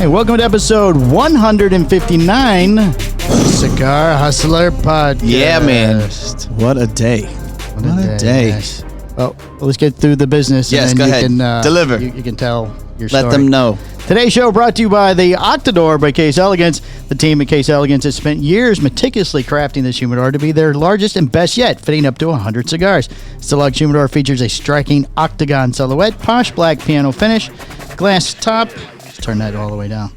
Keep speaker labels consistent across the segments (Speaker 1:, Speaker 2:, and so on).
Speaker 1: Hey, welcome to episode 159 Cigar Hustler Podcast.
Speaker 2: Yeah, man. What a day. What a day.
Speaker 1: Yes. Well, let's get through the business.
Speaker 2: Yes,
Speaker 1: and
Speaker 2: go
Speaker 1: then you
Speaker 2: ahead.
Speaker 1: can,
Speaker 2: Deliver.
Speaker 1: You can tell your story.
Speaker 2: Let them know.
Speaker 1: Today's show brought to you by the Octador by Case Elegance. The team at Case Elegance has spent years meticulously crafting this humidor to be their largest and best yet, fitting up to 100 cigars. This deluxe humidor features a striking octagon silhouette, posh black piano finish, glass top. Let's turn that all the way down.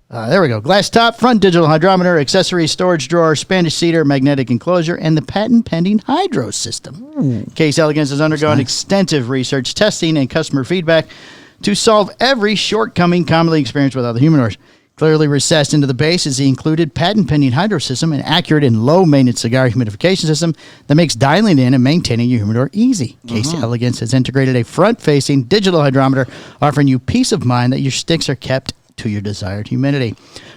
Speaker 1: There we go. Glass top, front digital hydrometer, accessory storage drawer, Spanish cedar, magnetic enclosure, and the patent-pending hydro system. Case Elegance has undergone extensive research, testing, and customer feedback to solve every shortcoming commonly experienced with other humidors. Clearly recessed into the base is the included patent-pending hydro system, an accurate and low-maintenance cigar humidification system that makes dialing in and maintaining your humidor easy. Case Elegance has integrated a front-facing digital hydrometer, offering you peace of mind that your sticks are kept to your desired humidity.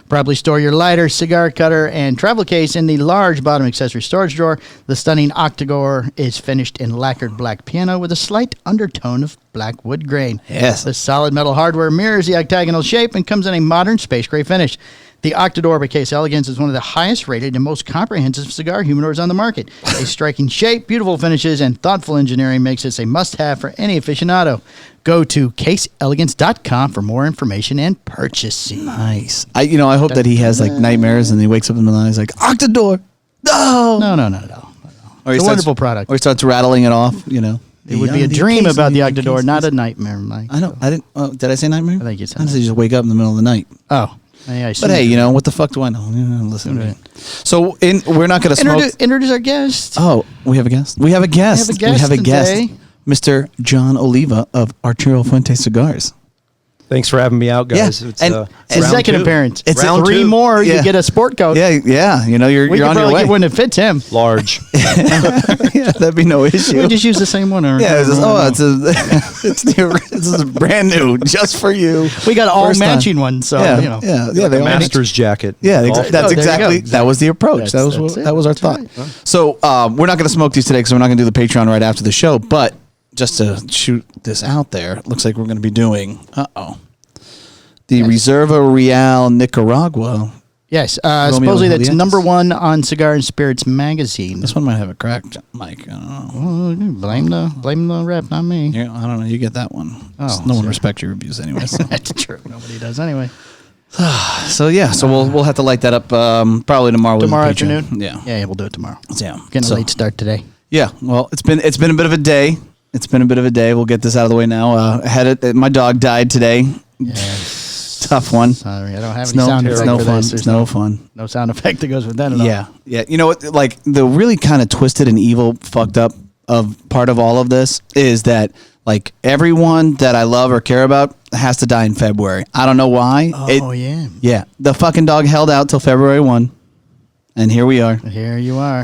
Speaker 1: Probably store your lighter, cigar cutter, and travel case in the large bottom accessory storage drawer. The stunning Octador is finished in lacquered black piano with a slight undertone of black wood grain.
Speaker 2: Yes.
Speaker 1: The solid metal hardware mirrors the octagonal shape and comes in a modern space gray finish. The Octador by Case Elegance is one of the highest rated and most comprehensive cigar humidors on the market. A striking shape, beautiful finishes, and thoughtful engineering makes this a must-have for any aficionado. Go to caseelegance.com for more information and purchasing.
Speaker 2: Nice. I hope that he has like nightmares and he wakes up in the night and he's like, Octador! No!
Speaker 1: No.
Speaker 2: Or
Speaker 1: It's a wonderful product.
Speaker 2: Or he starts rattling it off, you know.
Speaker 1: It would be a dream about the Octador, not a nightmare, Mike.
Speaker 2: I know. I didn't. Did I say nightmare?
Speaker 1: I think you said
Speaker 2: I just wake up in the middle of the night.
Speaker 1: Oh. Yeah,
Speaker 2: But hey, what the fuck do I know? Listen to me. So we're not going to smoke.
Speaker 1: Introduce our guest.
Speaker 2: Oh, we have a guest. We have a guest.
Speaker 1: Today.
Speaker 2: Mr. John Oliva of Arturo Fuente Cigars.
Speaker 3: Thanks for having me out, guys.
Speaker 2: Yeah.
Speaker 3: It's
Speaker 1: It's a second appearance.
Speaker 2: It's
Speaker 3: round
Speaker 1: three
Speaker 3: two.
Speaker 1: more.
Speaker 2: Yeah.
Speaker 1: You get a sport coat.
Speaker 2: Yeah. You're
Speaker 1: We could
Speaker 2: on your
Speaker 1: probably
Speaker 2: way.
Speaker 1: get one that fits him.
Speaker 3: large.
Speaker 2: Yeah, that'd be no issue.
Speaker 1: We just use the same one.
Speaker 2: Yeah, this is brand new, just for you.
Speaker 1: We got all
Speaker 2: First time.
Speaker 1: matching ones, so
Speaker 2: Yeah. They
Speaker 3: The
Speaker 2: all
Speaker 3: master's jacket.
Speaker 2: Yeah,
Speaker 3: Golf.
Speaker 2: that's
Speaker 1: there you
Speaker 2: exactly.
Speaker 1: go.
Speaker 2: That was the approach.
Speaker 1: That's
Speaker 2: That was our thought. So we're not going to smoke these today because we're not going to do the Patreon right after the show. But just to shoot this out there, it looks like we're going to be doing. The Reserva Real Nicaragua.
Speaker 1: Yes, supposedly that's number one on Cigar and Spirits magazine.
Speaker 2: This one might have a crack, Mike. I don't know.
Speaker 1: Blame the rep, not me.
Speaker 2: Yeah, I don't know. You get that one.
Speaker 1: Oh,
Speaker 2: No one respects your reviews anyway. So.
Speaker 1: That's true. Nobody does anyway.
Speaker 2: So we'll have to light that up probably tomorrow.
Speaker 1: Tomorrow
Speaker 2: with the Patreon.
Speaker 1: afternoon.
Speaker 2: Yeah.
Speaker 1: We'll do it tomorrow.
Speaker 2: Yeah.
Speaker 1: Getting a late start today.
Speaker 2: Yeah. Well, it's been a bit of a day. We'll get this out of the way now. My dog died today.
Speaker 1: Yes.
Speaker 2: Tough one.
Speaker 1: Sorry, I don't have any sound effect for this.
Speaker 2: It's no fun.
Speaker 1: No sound effect that goes with that at all.
Speaker 2: Yeah. You know what? Like the really kind of twisted and evil, fucked up of part of all of this is that like everyone that I love or care about has to die in February. I don't know why.
Speaker 1: Oh, yeah.
Speaker 2: Yeah. The fucking dog held out till February 1. And here we are.
Speaker 1: Here you are.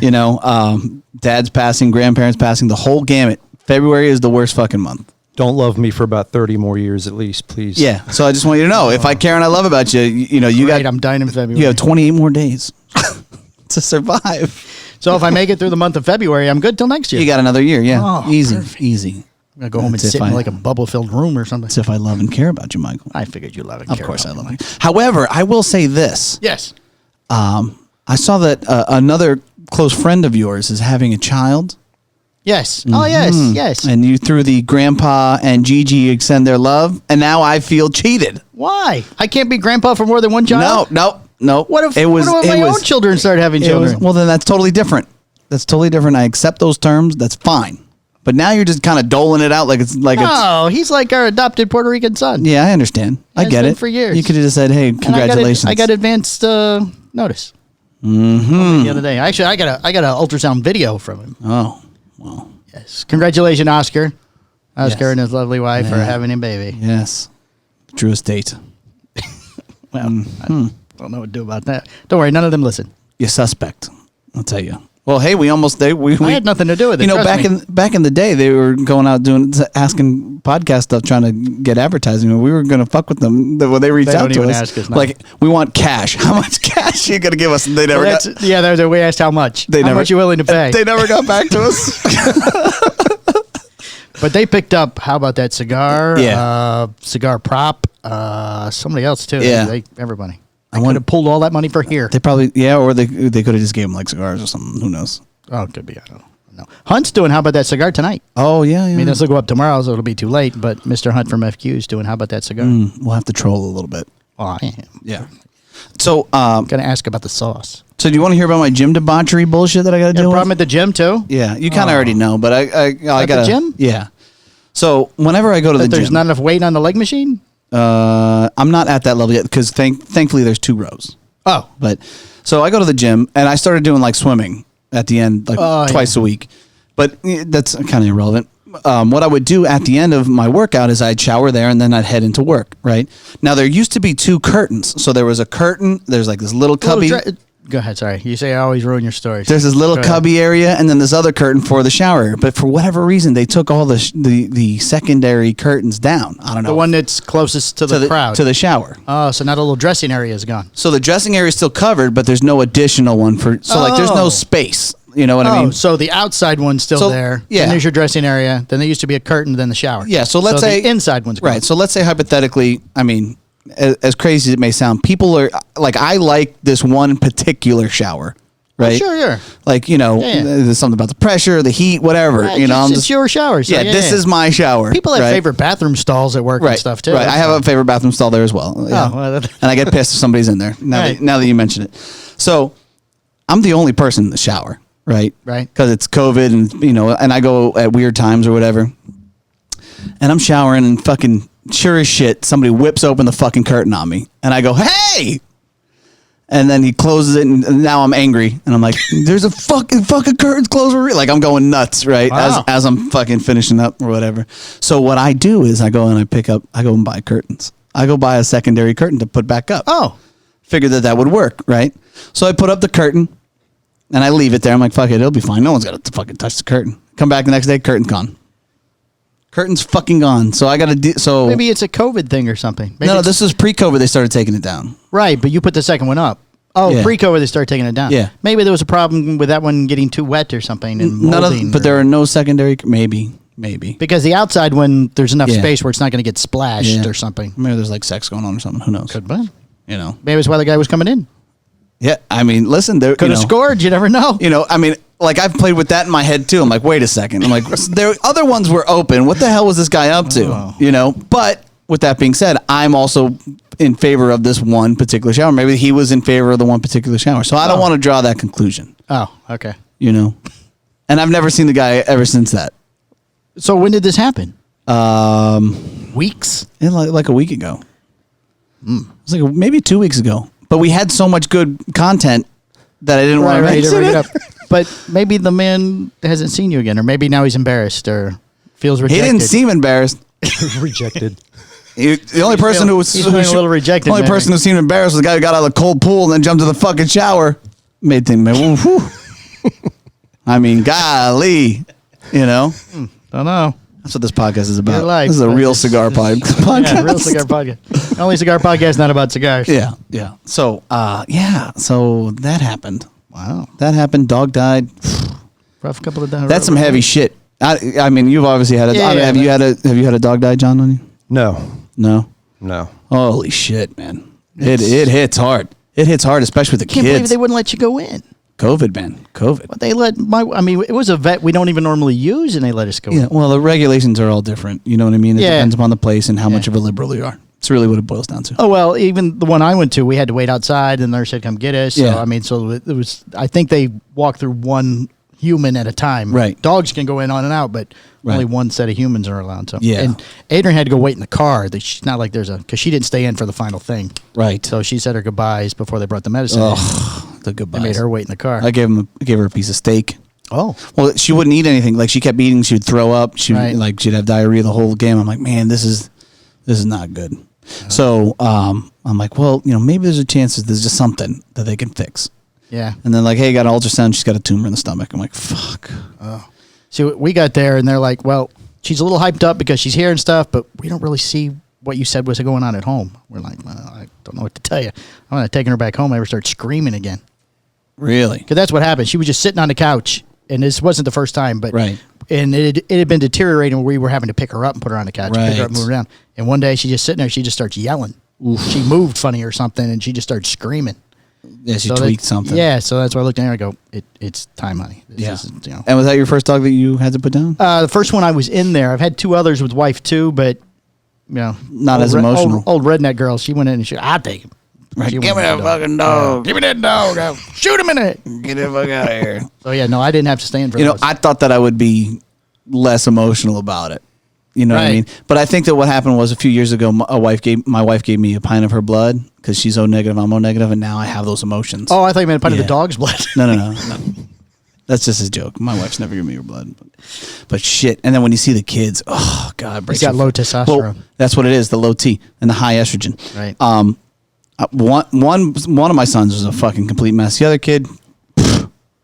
Speaker 2: Dad's passing, grandparents passing, the whole gamut. February is the worst fucking month.
Speaker 3: Don't love me for about 30 more years at least, please.
Speaker 2: Yeah. So I just want you to know, if I care and I love about you,
Speaker 1: I'm dying in February.
Speaker 2: you have 28 more days to survive.
Speaker 1: So if I make it through the month of February, I'm good till next year.
Speaker 2: You got another year. Yeah.
Speaker 1: Oh,
Speaker 2: Easy.
Speaker 1: perfect.
Speaker 2: Easy.
Speaker 1: I'm going to go home and
Speaker 2: That's
Speaker 1: sit
Speaker 2: if
Speaker 1: in
Speaker 2: I-
Speaker 1: like a bubble-filled room or something.
Speaker 2: That's if I love and care about you, Michael.
Speaker 1: I figured you love it.
Speaker 2: Of course I love you. However, I will say this.
Speaker 1: Yes.
Speaker 2: I saw that another close friend of yours is having a child.
Speaker 1: Yes. Oh, yes.
Speaker 2: And you threw the grandpa and Gigi extend their love, and now I feel cheated.
Speaker 1: Why? I can't be grandpa for more than one child?
Speaker 2: No.
Speaker 1: What if my own children start having children?
Speaker 2: Well, then that's totally different. I accept those terms. That's fine. But now you're just kind of doling it out like it's like
Speaker 1: No, he's like our adopted Puerto Rican son.
Speaker 2: Yeah, I understand. I
Speaker 1: Has
Speaker 2: get
Speaker 1: been
Speaker 2: it.
Speaker 1: for years.
Speaker 2: You could have just said, "Hey,
Speaker 1: And
Speaker 2: congratulations."
Speaker 1: I got advanced notice. The other day. Actually, I got an ultrasound video from him.
Speaker 2: Oh, well.
Speaker 1: Yes. Congratulations, Oscar. Oscar
Speaker 2: Yes.
Speaker 1: and his lovely wife are
Speaker 2: Yeah.
Speaker 1: having a baby.
Speaker 2: Yes. True estate.
Speaker 1: Well, I don't know what to do about that. Don't worry, none of them listen.
Speaker 2: You suspect. I'll tell you. Well, hey, we
Speaker 1: I had nothing to do with it.
Speaker 2: Back in the day, they were going out asking podcast stuff, trying to get advertising. We were going to fuck with them when they reached
Speaker 1: They
Speaker 2: out
Speaker 1: don't
Speaker 2: to
Speaker 1: even
Speaker 2: us.
Speaker 1: ask us now.
Speaker 2: Like, we want cash. How much cash are you going to give us? And they never.
Speaker 1: We asked how much. How much you willing to pay?
Speaker 2: They never got back to us.
Speaker 1: But they picked up, how about that cigar?
Speaker 2: Yeah.
Speaker 1: Cigar prop. Somebody else, too.
Speaker 2: Yeah.
Speaker 1: Everybody. They could have pulled all that money for here.
Speaker 2: They probably, or they could have just gave them like cigars or something. Who knows?
Speaker 1: Oh, it could be. I don't know. Hunt's doing How About That Cigar tonight.
Speaker 2: Oh, yeah.
Speaker 1: I mean, this will go up tomorrow, so it'll be too late. But Mr. Hunt from FQ is doing How About That Cigar.
Speaker 2: We'll have to troll a little bit.
Speaker 1: Oh, I am.
Speaker 2: Yeah. So,
Speaker 1: I'm going to ask about the sauce.
Speaker 2: So do you want to hear about my gym debauchery bullshit that I got to deal with?
Speaker 1: Problem at the gym, too?
Speaker 2: Yeah, you kind of already know, but I got
Speaker 1: the gym?
Speaker 2: Yeah. So whenever I go to the
Speaker 1: There's
Speaker 2: gym,
Speaker 1: not enough weight on the leg machine?
Speaker 2: I'm not at that level yet because thankfully there's 2 rows.
Speaker 1: Oh.
Speaker 2: But so I go to the gym and I started doing like swimming at the end, like twice a week. But that's kind of irrelevant. What I would do at the end of my workout is I'd shower there and then I'd head into work, right? Now, there used to be 2 curtains. So there was a curtain. There's like this little cubby.
Speaker 1: Go ahead, sorry. You say I always ruin your stories.
Speaker 2: There's this little cubby area and then this other curtain for the shower. But for whatever reason, they took all the secondary curtains down. I don't know.
Speaker 1: The one that's closest to the crowd.
Speaker 2: To the shower.
Speaker 1: Oh, so now the little dressing area is gone.
Speaker 2: So the dressing area is still covered, but there's no additional one for... So, like, there's no space. You know what I mean?
Speaker 1: So the outside one's still there.
Speaker 2: Yeah.
Speaker 1: Then there's your dressing area. Then there used to be a curtain, then the shower.
Speaker 2: Yeah, so let's say...
Speaker 1: the inside one's gone.
Speaker 2: Right, so let's say hypothetically, I mean, as crazy as it may sound, people are... Like, I like this one particular shower, right?
Speaker 1: Oh, sure.
Speaker 2: Like, there's something about the pressure, the heat, whatever.
Speaker 1: Right,
Speaker 2: you know,
Speaker 1: it's your shower. So
Speaker 2: this is my shower.
Speaker 1: People have
Speaker 2: right?
Speaker 1: favorite bathroom stalls at work and stuff, too.
Speaker 2: Right, I have a favorite bathroom stall there as well. Yeah.
Speaker 1: Oh, well,
Speaker 2: and I get pissed if somebody's in there, now that you mention it. So, I'm the only person in the shower. Right. Because it's COVID and, and I go at weird times or whatever. And I'm showering and fucking sure as shit, somebody whips open the fucking curtain on me. And I go, hey! And then he closes it and now I'm angry. And I'm like, there's a fucking curtain's closed. Like I'm going nuts, right?
Speaker 1: Wow.
Speaker 2: As I'm fucking finishing up or whatever. So what I do is I go and buy curtains. I go buy a secondary curtain to put back up.
Speaker 1: Oh.
Speaker 2: Figured that would work, right? So I put up the curtain. And I leave it there. I'm like, fuck it, it'll be fine. No one's got to fucking touch the curtain. Come back the next day, curtain's gone. Curtain's fucking gone. So I got to
Speaker 1: maybe it's a COVID thing or something. Maybe
Speaker 2: no, this is pre-COVID. They started taking it down.
Speaker 1: Right, but you put the second one up. Oh, yeah. Pre-COVID, they started taking it down.
Speaker 2: Yeah.
Speaker 1: Maybe there was a problem with that one getting too wet or something. And
Speaker 2: but there are no secondary. Maybe.
Speaker 1: Because the outside one, there's enough space where it's not going to get splashed or something.
Speaker 2: Maybe there's like sex going on or something. Who knows?
Speaker 1: Could be.
Speaker 2: Maybe
Speaker 1: it's why the guy was coming in.
Speaker 2: Yeah, I mean, listen, there
Speaker 1: could have scored. You never know.
Speaker 2: I mean, like I've played with that in my head too. I'm like, wait a second. I'm like, there other ones were open. What the hell was this guy up to? Oh. But with that being said, I'm also in favor of this one particular shower. Maybe he was in favor of the one particular shower. So I don't want to draw that conclusion.
Speaker 1: Oh, okay.
Speaker 2: And I've never seen the guy ever since that.
Speaker 1: So when did this happen? Weeks?
Speaker 2: Like a week ago. It was like maybe 2 weeks ago. But we had so much good content that I didn't want to mention it.
Speaker 1: But maybe the man hasn't seen you again, or maybe now he's embarrassed or feels rejected.
Speaker 2: He didn't seem embarrassed.
Speaker 3: Rejected.
Speaker 2: The only person who was
Speaker 1: a little rejected.
Speaker 2: The only person who seemed embarrassed was the guy who got out of the cold pool and then jumped to the fucking shower. Made things. I mean, golly,
Speaker 1: Don't know.
Speaker 2: That's what this podcast is about.
Speaker 1: Life,
Speaker 2: this is a real cigar podcast.
Speaker 1: Yeah, real cigar podcast. Only cigar podcast, not about cigars.
Speaker 2: Yeah. So, so that happened.
Speaker 1: Wow.
Speaker 2: That happened. Dog died.
Speaker 1: Rough couple of days.
Speaker 2: That's some heavy shit. I mean, you've obviously had have you had a dog die, John? On you?
Speaker 3: No.
Speaker 2: Holy shit, man! It hits hard. It hits hard, especially with the
Speaker 1: kids. Can't believe they
Speaker 2: kids.
Speaker 1: wouldn't let you go in.
Speaker 2: COVID, man. COVID.
Speaker 1: But they let it was a vet we don't even normally use, and they let us go in.
Speaker 2: Yeah, well, the regulations are all different. You know what I mean? It depends upon the place and how much of a liberal you are. It's really what it boils down to.
Speaker 1: Oh, well, even the one I went to, we had to wait outside, and the nurse said, come get us. So, so it was, I think they walk through one human at a time.
Speaker 2: Right.
Speaker 1: Dogs can go in on and out, but only one set of humans are allowed. So,
Speaker 2: yeah.
Speaker 1: And Adrian had to go wait in the car. It's not like because she didn't stay in for the final thing.
Speaker 2: Right.
Speaker 1: So she said her goodbyes before they brought the medicine in.
Speaker 2: The goodbyes.
Speaker 1: They made her wait in the car.
Speaker 2: I gave her a piece of steak.
Speaker 1: Oh.
Speaker 2: Well, she wouldn't eat anything. Like, she kept eating. She would throw up. She'd have diarrhea the whole game. I'm like, man, this is not good. So I'm like, well, maybe there's a chance that there's just something that they can fix.
Speaker 1: Yeah.
Speaker 2: And then like, hey, got an ultrasound. She's got a tumor in the stomach. I'm like, fuck.
Speaker 1: Oh. So we got there and they're like, well, she's a little hyped up because she's here and stuff, but we don't really see what you said was going on at home. We're like, well, I don't know what to tell you. I'm not taking her back home. I ever start screaming again.
Speaker 2: Really?
Speaker 1: Because that's what happened. She was just sitting on the couch and this wasn't the first time, but
Speaker 2: Right.
Speaker 1: And it had been deteriorating where we were having to pick her up and put her on the couch, pick her up, and move her down. And one day she just sitting there, she just starts yelling. Oof. She moved funny or something, and she just started screaming.
Speaker 2: Yeah, she tweaked something.
Speaker 1: Yeah, so that's why I looked at her and I go, it's time, honey.
Speaker 2: This is, And was that your first dog that you had to put down?
Speaker 1: The first one I was in there. I've had 2 others with wife too, but
Speaker 2: not as emotional.
Speaker 1: Old redneck girl. She went in and I'll take him.
Speaker 2: Right. Give me that fucking dog.
Speaker 1: Give me that dog. Shoot him in it.
Speaker 2: Get the fuck out of here.
Speaker 1: So yeah, no, I didn't have to stand for those.
Speaker 2: I thought that I would be less emotional about it. You know what I mean? But I think that what happened was a few years ago, my wife gave me a pint of her blood because she's O negative, I'm O negative, and now I have those emotions.
Speaker 1: Oh, I thought you meant a pint of the dog's blood.
Speaker 2: No. That's just a joke. My wife's never given me her blood. But shit. And then when you see the kids, oh, God.
Speaker 1: He's got low testosterone.
Speaker 2: Well, that's what it is, the low T and the high estrogen.
Speaker 1: Right.
Speaker 2: One of my sons was a fucking complete mess. The other kid.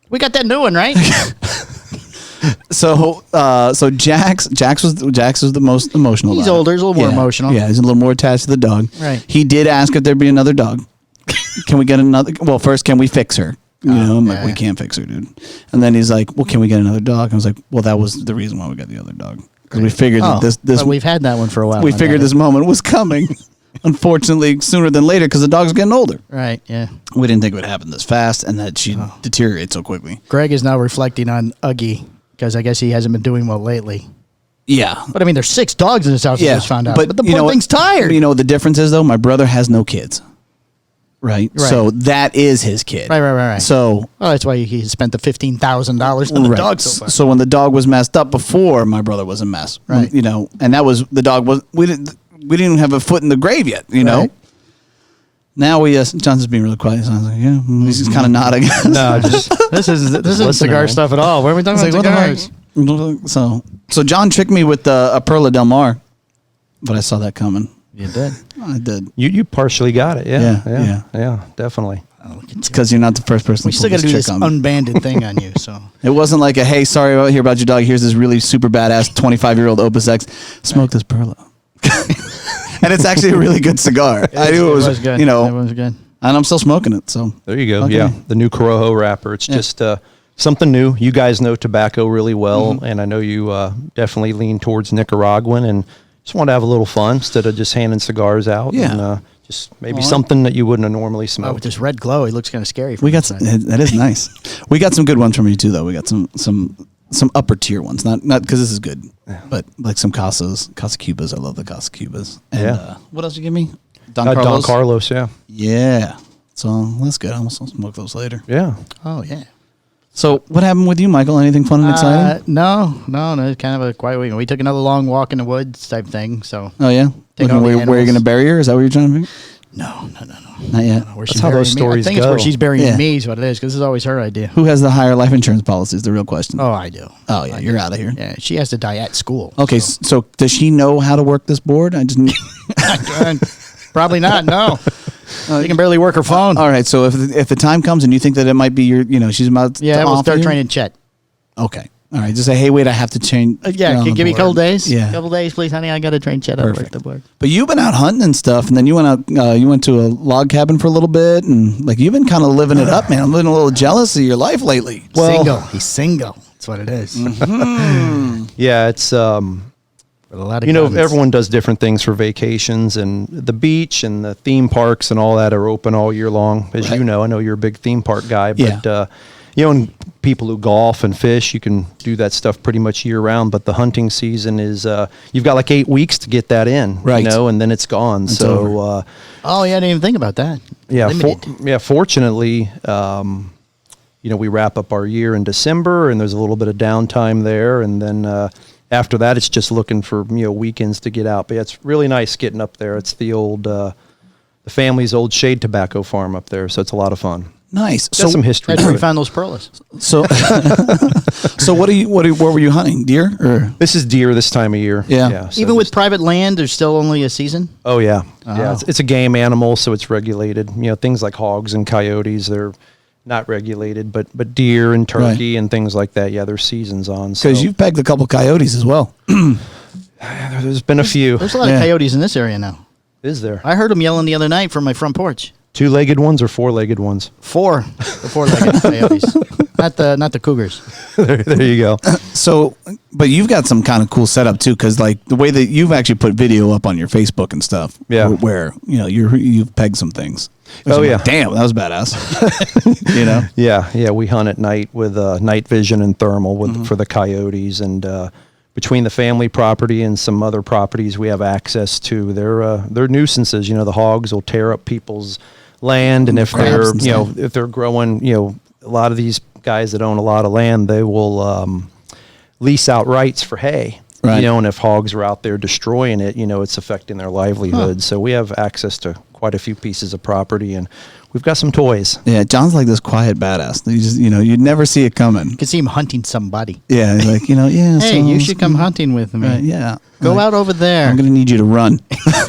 Speaker 1: We got that new one, right?
Speaker 2: So Jax was the most emotional.
Speaker 1: He's older. He's a little more emotional.
Speaker 2: Yeah, he's a little more attached to the dog.
Speaker 1: Right.
Speaker 2: He did ask if there'd be another dog. Can we get another? Well, first, can we fix her? I'm like, we can't fix her, dude. And then he's like, well, can we get another dog? And I was like, well, that was the reason why we got the other dog, because we figured that this.
Speaker 1: But we've had that one for a while.
Speaker 2: We figured this moment was coming. Unfortunately, sooner than later, because the dog's getting older.
Speaker 1: Right. Yeah.
Speaker 2: We didn't think it would happen this fast, and that she'd deteriorate so quickly.
Speaker 1: Greg is now reflecting on Uggy because I guess he hasn't been doing well lately.
Speaker 2: Yeah.
Speaker 1: But I mean, there's 6 dogs in this house. Yeah. I just found out. But the poor thing's tired.
Speaker 2: You know what the difference is, though? My brother has no kids. Right. So that is his kid.
Speaker 1: Right.
Speaker 2: So
Speaker 1: that's why he spent the $15,000 on the dog so far.
Speaker 2: So when the dog was messed up before, my brother was a mess.
Speaker 1: Right.
Speaker 2: And that was the dog was we didn't even have a foot in the grave yet. Know. Now John's just being really quiet. So I was like, yeah, he's just kind of nodding.
Speaker 3: No, just
Speaker 1: this isn't cigar stuff at all. What are we talking about? Cigars.
Speaker 2: So John tricked me with a Perla Del Mar, but I saw that coming.
Speaker 1: You did.
Speaker 2: I did.
Speaker 3: You partially got it. Yeah, definitely.
Speaker 2: It's because you're not the first person.
Speaker 1: We still got to do this unbanded thing on you. So
Speaker 2: it wasn't like a hey, sorry about hear about your dog. Here's this really super badass 25-year-old Opus X. Smoke this Perla. And it's actually a really good cigar. I knew it was good. It was good. And I'm still smoking it. So
Speaker 3: there you go. Okay. Yeah, the new Corojo wrapper. It's just something new. You guys know tobacco really well, and I know you definitely lean towards Nicaraguan, and just want to have a little fun instead of just handing cigars out.
Speaker 2: Yeah.
Speaker 3: And, just maybe something that you wouldn't have normally smoked.
Speaker 1: With this red glow, he looks kind of scary.
Speaker 2: We got that is nice. We got some good ones from you too, though. We got some upper tier ones, not because this is good, but like some Casa Cubas. I love the Casa Cubas. And, what else did you give me?
Speaker 3: Don Carlos.
Speaker 1: Yeah.
Speaker 2: So that's good. I'll smoke those later.
Speaker 3: Yeah.
Speaker 1: Oh yeah.
Speaker 2: So what happened with you, Michael? Anything fun and exciting?
Speaker 1: No. It's kind of a quiet week. We took another long walk in the woods type thing. So.
Speaker 2: Oh yeah. Where you're going to bury her? Is that what you're trying to do?
Speaker 1: No.
Speaker 2: Not yet.
Speaker 3: That's how those stories
Speaker 1: go. I think it's where she's burying me is what it is, because this is always her idea.
Speaker 2: Who has the higher life insurance policy is the real question.
Speaker 1: Oh, I do.
Speaker 2: Oh, yeah, you're out of here.
Speaker 1: Yeah, she has to die at school.
Speaker 2: Okay, so does she know how to work this board? I just
Speaker 1: Probably not, no. She can barely work her phone.
Speaker 2: All right, so if the time comes and you think that it might be she's about to
Speaker 1: we'll start training Chet.
Speaker 2: Okay. All right, just say, hey, wait, I have to change.
Speaker 1: Can you give me a couple days?
Speaker 2: Yeah.
Speaker 1: A couple days, please, honey. I got to train Chet out the board.
Speaker 2: But you've been out hunting and stuff, and then you went out. You went to a log cabin for a little bit, and like you've been kind of living it up, man. I'm living a little jealous of your life lately.
Speaker 1: Well, He's single. That's what it is.
Speaker 3: Mm-hmm. Yeah, it's a lot of everyone does different things for vacations, and the beach and the theme parks and all that are open all year long. As you know, I know you're a big theme park guy, but and people who golf and fish, you can do that stuff pretty much year round. But the hunting season is you've got like 8 weeks to get that in,
Speaker 2: right?
Speaker 3: And then it's gone.
Speaker 2: It's
Speaker 3: so
Speaker 1: I didn't even think about that.
Speaker 3: Yeah, fortunately, we wrap up our year in December, and there's a little bit of downtime there, and then after that, it's just looking for weekends to get out. But it's really nice getting up there. It's the old the family's old shade tobacco farm up there, so it's a lot of fun.
Speaker 2: Nice.
Speaker 3: So some history.
Speaker 1: That's where we found those perlas.
Speaker 2: So, so what were you hunting? Deer? Or?
Speaker 3: This is deer this time of year.
Speaker 2: Yeah.
Speaker 1: So even with private land, there's still only a season?
Speaker 3: Oh, yeah. Yeah. It's a game animal, so it's regulated. Things like hogs and coyotes, they're not regulated, but deer and turkey and things like that, there's seasons on.
Speaker 2: Because you've pegged a couple coyotes as well.
Speaker 3: There's been a few.
Speaker 1: There's a lot of coyotes in this area now.
Speaker 3: Is there?
Speaker 1: I heard them yelling the other night from my front porch.
Speaker 3: 2-legged ones or 4-legged ones?
Speaker 1: 4. The 4-legged coyotes. not the Cougars.
Speaker 3: There you go.
Speaker 2: So, but you've got some kind of cool setup too, because like the way that you've actually put video up on your Facebook and stuff.
Speaker 3: Yeah.
Speaker 2: Where you've pegged some things.
Speaker 3: Oh, yeah.
Speaker 2: Like, damn, that was badass. You know?
Speaker 3: Yeah. We hunt at night with night vision and thermal for the coyotes, and between the family property and some other properties we have access to, they're nuisances. You know, the hogs will tear up people's land, and if they're growing, a lot of these guys that own a lot of land, they will lease out rights for hay. Right. And if hogs are out there destroying it, it's affecting their livelihood. So we have access to quite a few pieces of property, and we've got some toys.
Speaker 2: Yeah, John's like this quiet badass. You just, you'd never see it coming. You
Speaker 1: can see him hunting somebody.
Speaker 2: Yeah, he's like, yeah.
Speaker 1: Hey, you should come hunting with me.
Speaker 2: Yeah.
Speaker 1: Go out over there.
Speaker 2: I'm going to need you to run.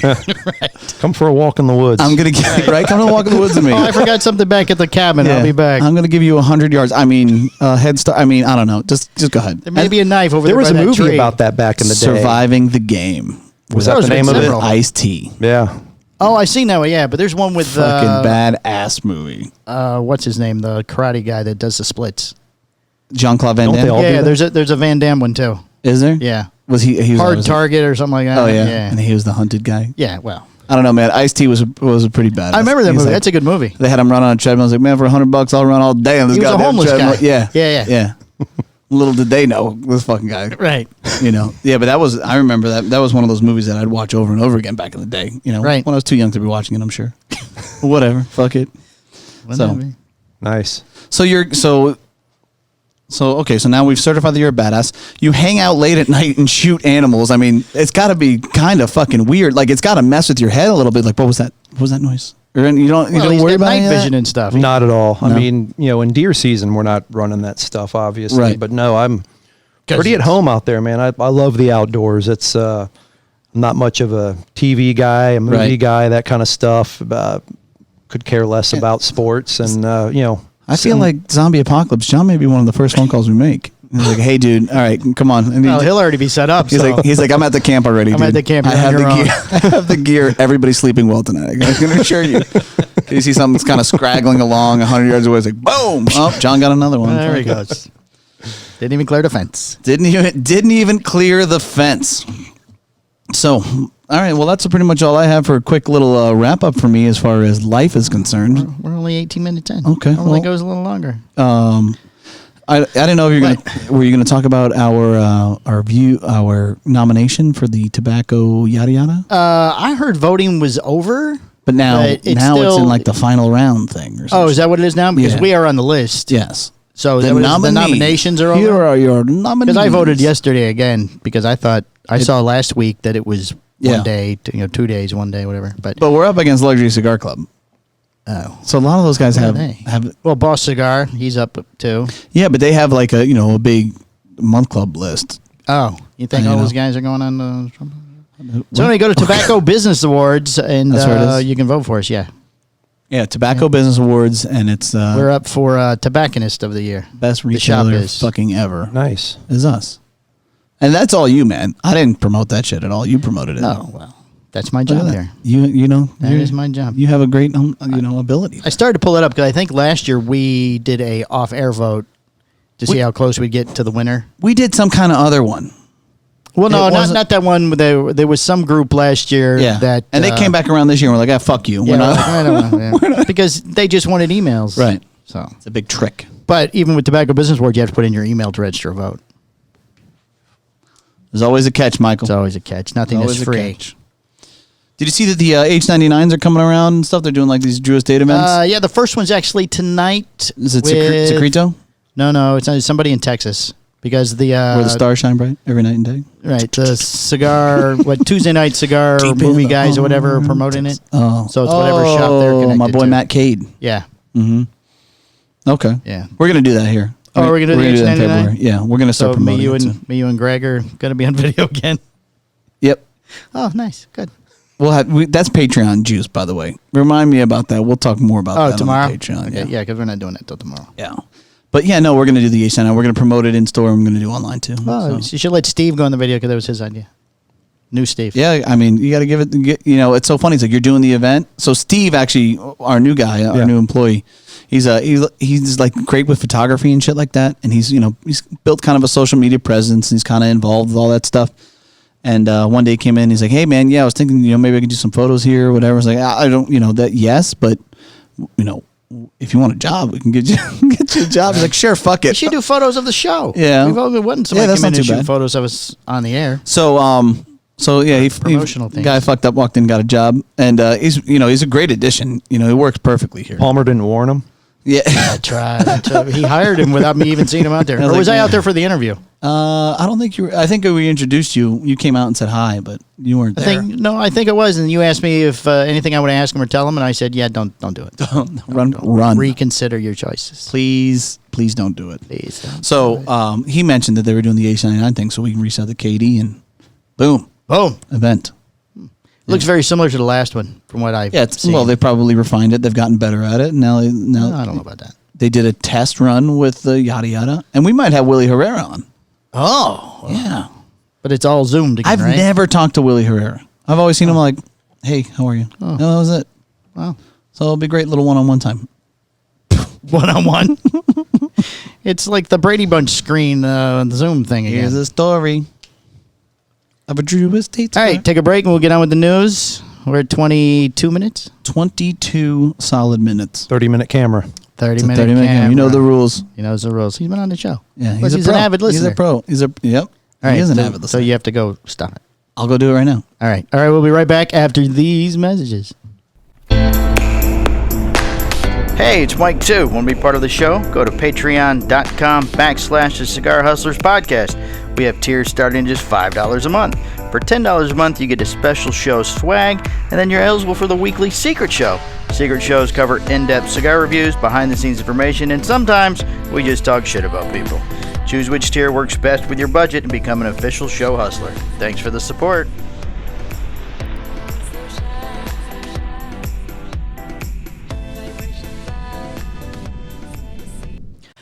Speaker 1: Right.
Speaker 3: Come for a walk in the woods.
Speaker 2: I'm going to get, right? Come to walk in the woods with me.
Speaker 1: Oh, I forgot something back at the cabin. Yeah. I'll be back.
Speaker 2: I'm going to give you 100 yards. I mean, head start. I mean, I don't know. Just go ahead.
Speaker 1: There may be a knife over there.
Speaker 3: There was a movie
Speaker 1: tree.
Speaker 3: about that back in the day.
Speaker 2: Surviving the Game.
Speaker 3: Was that the name of it?
Speaker 2: Ice-T.
Speaker 3: Yeah.
Speaker 1: Oh, I seen that one. Yeah, but there's one with
Speaker 2: fucking badass movie.
Speaker 1: What's his name? The karate guy that does the splits.
Speaker 2: Jean-Claude Van Damme.
Speaker 1: Yeah, there's a Van Damme one too.
Speaker 2: Is there?
Speaker 1: Yeah.
Speaker 2: Was he
Speaker 1: Hard Target or something like that?
Speaker 2: Oh yeah. And he was the hunted guy.
Speaker 1: Yeah. Well,
Speaker 2: I don't know, man. Ice-T was a pretty badass.
Speaker 1: I remember that movie. That's a good movie.
Speaker 2: They had him run on a treadmill. I was like, man, for $100, I'll run all day on this
Speaker 1: guy. He was a homeless
Speaker 2: treadmill.
Speaker 1: guy.
Speaker 2: Yeah. Little did they know this fucking guy.
Speaker 1: Right.
Speaker 2: Yeah, but I remember that was one of those movies that I'd watch over and over again back in the day.
Speaker 1: Right.
Speaker 2: When I was too young to be watching it, I'm sure. Whatever. Fuck it.
Speaker 3: Nice.
Speaker 2: So now we've certified that you're a badass. You hang out late at night and shoot animals. I mean, it's got to be kind of fucking weird. Like, it's got to mess with your head a little bit. Like, what was that noise? Or you don't worry about
Speaker 1: night vision and stuff.
Speaker 3: Not at all. No? I mean, in deer season, we're not running that stuff, obviously. Right. But no, I'm pretty at home out there, man. I love the outdoors. It's I'm not much of a TV guy, a movie guy, that kind of stuff. Could care less about sports, and
Speaker 2: I feel like zombie apocalypse. John may be one of the first phone calls we make. He's like, "Hey, dude, all right, come on." And
Speaker 1: he'll already be set up.
Speaker 2: He's like, "I'm at the camp already.
Speaker 1: I'm at the camp.
Speaker 2: I have the gear. I have the gear. Everybody's sleeping well tonight. I can assure you." You see something that's kind of scraggling along 100 yards away. It's like, boom! Oh, John got another one.
Speaker 1: There he goes. Didn't even clear the fence.
Speaker 2: Didn't even clear the fence. So, all right. Well, that's pretty much all I have for a quick little wrap up for me as far as life is concerned.
Speaker 1: We're only 18 minutes in.
Speaker 2: Okay.
Speaker 1: Normally goes a little longer.
Speaker 2: I didn't know if were you gonna talk about our nomination for the tobacco yada yada.
Speaker 1: I heard voting was over,
Speaker 2: but now it's in like the final round thing. Or something.
Speaker 1: Oh, is that what it is now? Because we are on the list.
Speaker 2: Yes.
Speaker 1: So the nominations are over.
Speaker 2: Here are your nominees.
Speaker 1: Because I voted yesterday again because I thought I saw last week that it was 1 day, 2 days, 1 day, whatever. But
Speaker 2: we're up against Luxury Cigar Club.
Speaker 1: Oh,
Speaker 2: so a lot of those guys have
Speaker 1: Boss Cigar. He's up too.
Speaker 2: Yeah, but they have like a big month club list.
Speaker 1: Oh, you think all those guys are going on the? So anyway, go to Tobacco Business Awards and you can vote for us. Yeah.
Speaker 2: Yeah, Tobacco Business Awards, and it's
Speaker 1: we're up for Tobacconist of the Year.
Speaker 2: Best retailer fucking ever.
Speaker 3: Nice
Speaker 2: is us, and that's all you, man. I didn't promote that shit at all. You promoted it.
Speaker 1: Oh well. That's my job there.
Speaker 2: That
Speaker 1: is my job.
Speaker 2: You have a great ability.
Speaker 1: I started to pull it up because I think last year we did a off-air vote to see how close we'd get to the winner.
Speaker 2: We did some kind of other one.
Speaker 1: Well, no, not that one. There was some group last year that...
Speaker 2: And they came back around this year and were like, fuck you.
Speaker 1: Yeah, I don't know. Because they just wanted emails.
Speaker 2: Right.
Speaker 1: So
Speaker 2: it's a big trick.
Speaker 1: But even with Tobacco Business Awards, you have to put in your email to register a vote.
Speaker 2: There's always a catch, Michael.
Speaker 1: There's always a catch. Nothing is free.
Speaker 2: Did you see that the H99s are coming around and stuff? They're doing like these Drew Estate events?
Speaker 1: Yeah, the first one's actually tonight.
Speaker 2: Is it Secreto?
Speaker 1: No, it's somebody in Texas. Because
Speaker 2: where the stars shine bright every night and day?
Speaker 1: Right. The cigar, Tuesday night cigar movie guys or whatever are promoting it.
Speaker 2: Oh.
Speaker 1: So it's whatever shop they're connected
Speaker 2: my boy
Speaker 1: to.
Speaker 2: Matt Cade.
Speaker 1: Yeah.
Speaker 2: Mm-hmm. Okay.
Speaker 1: Yeah.
Speaker 2: We're going to do that here.
Speaker 1: Oh, we're going to do that in February?
Speaker 2: Yeah, we're going to start promoting it.
Speaker 1: Me, you, and Greg are going to be on video again.
Speaker 2: Yep.
Speaker 1: Oh, nice. Good.
Speaker 2: That's Patreon juice, by the way. Remind me about that. We'll talk more about that
Speaker 1: tomorrow?
Speaker 2: on Patreon.
Speaker 1: Okay. Yeah, because we're not doing that till tomorrow.
Speaker 2: Yeah. But yeah, no, we're going to do the H9. We're going to promote it in store. And we're going to do online too.
Speaker 1: Oh, so. You should let Steve go on the video because that was his idea. New Steve.
Speaker 2: Yeah, I mean, you got to give it. It's so funny. It's like you're doing the event. So Steve, actually, our new guy, our new employee, he's like great with photography and shit like that. And he's built kind of a social media presence. And he's kind of involved with all that stuff. And one day he came in. He's like, "Hey man, I was thinking, maybe I could do some photos here or whatever." I was like, "I don't, that yes, but if you want a job, we can get you a job." He's like, "Sure, fuck it."
Speaker 1: You should do photos of the show.
Speaker 2: Yeah,
Speaker 1: we've only won somebody
Speaker 2: that's
Speaker 1: come in
Speaker 2: not
Speaker 1: and
Speaker 2: too
Speaker 1: shoot
Speaker 2: bad.
Speaker 1: photos of us on the air.
Speaker 2: Promotional
Speaker 1: thing.
Speaker 2: Guy fucked up, walked in, got a job, and he's a great addition. He works perfectly here.
Speaker 3: Palmer didn't warn him.
Speaker 2: Yeah,
Speaker 1: I tried. He hired him without me even seeing him out there. Or was I out there for the interview?
Speaker 2: I don't think you were. I think we introduced you. You came out and said hi, but you weren't there.
Speaker 1: I think it was. And you asked me if anything I would ask him or tell him, and I said, "Yeah, don't do it.
Speaker 2: Run.
Speaker 1: Reconsider your choices,
Speaker 2: please don't do it.
Speaker 1: Please."
Speaker 2: So he mentioned that they were doing the H99 thing, so we can reach out to Katie and boom, event.
Speaker 1: Looks very similar to the last one, from what I've seen.
Speaker 2: Well, they probably refined it. They've gotten better at it. And now
Speaker 1: I don't know about that.
Speaker 2: They did a test run with the yada yada, and we might have Willie Herrera on.
Speaker 1: Oh,
Speaker 2: yeah,
Speaker 1: but it's all zoomed again,
Speaker 2: I've
Speaker 1: right?
Speaker 2: never talked to Willie Herrera. I've always seen him like, "Hey, how are you?" Oh, that was it.
Speaker 1: Wow.
Speaker 2: So it'll be great little one-on-one time.
Speaker 1: One-on-one. It's like the Brady Bunch screen, the Zoom thing again.
Speaker 2: Here's a story of a Drew Estate.
Speaker 1: All right, take a break and we'll get on with the news. We're at 22 minutes.
Speaker 2: 22 solid minutes.
Speaker 3: 30-minute camera.
Speaker 1: 30-minute
Speaker 2: camera. You know the rules.
Speaker 1: He knows the rules. He's been on the show.
Speaker 2: Yeah,
Speaker 1: he's
Speaker 2: an
Speaker 1: avid listener.
Speaker 2: He's a pro. Yep.
Speaker 1: All right,
Speaker 2: he is an avid listener.
Speaker 1: So you have to go stop it.
Speaker 2: I'll go do it right now.
Speaker 1: All right, we'll be right back after these messages. Hey, it's Mike too. Want to be part of the show? Go to patreon.com/the Cigar Hustlers podcast. We have tiers starting at just $5 a month. For $10 a month, you get a special show swag, and then you're eligible for the weekly Secret Show. Secret shows cover in-depth cigar reviews, behind-the-scenes information, and sometimes we just talk shit about people. Choose which tier works best with your budget and become an official show hustler. Thanks for the support.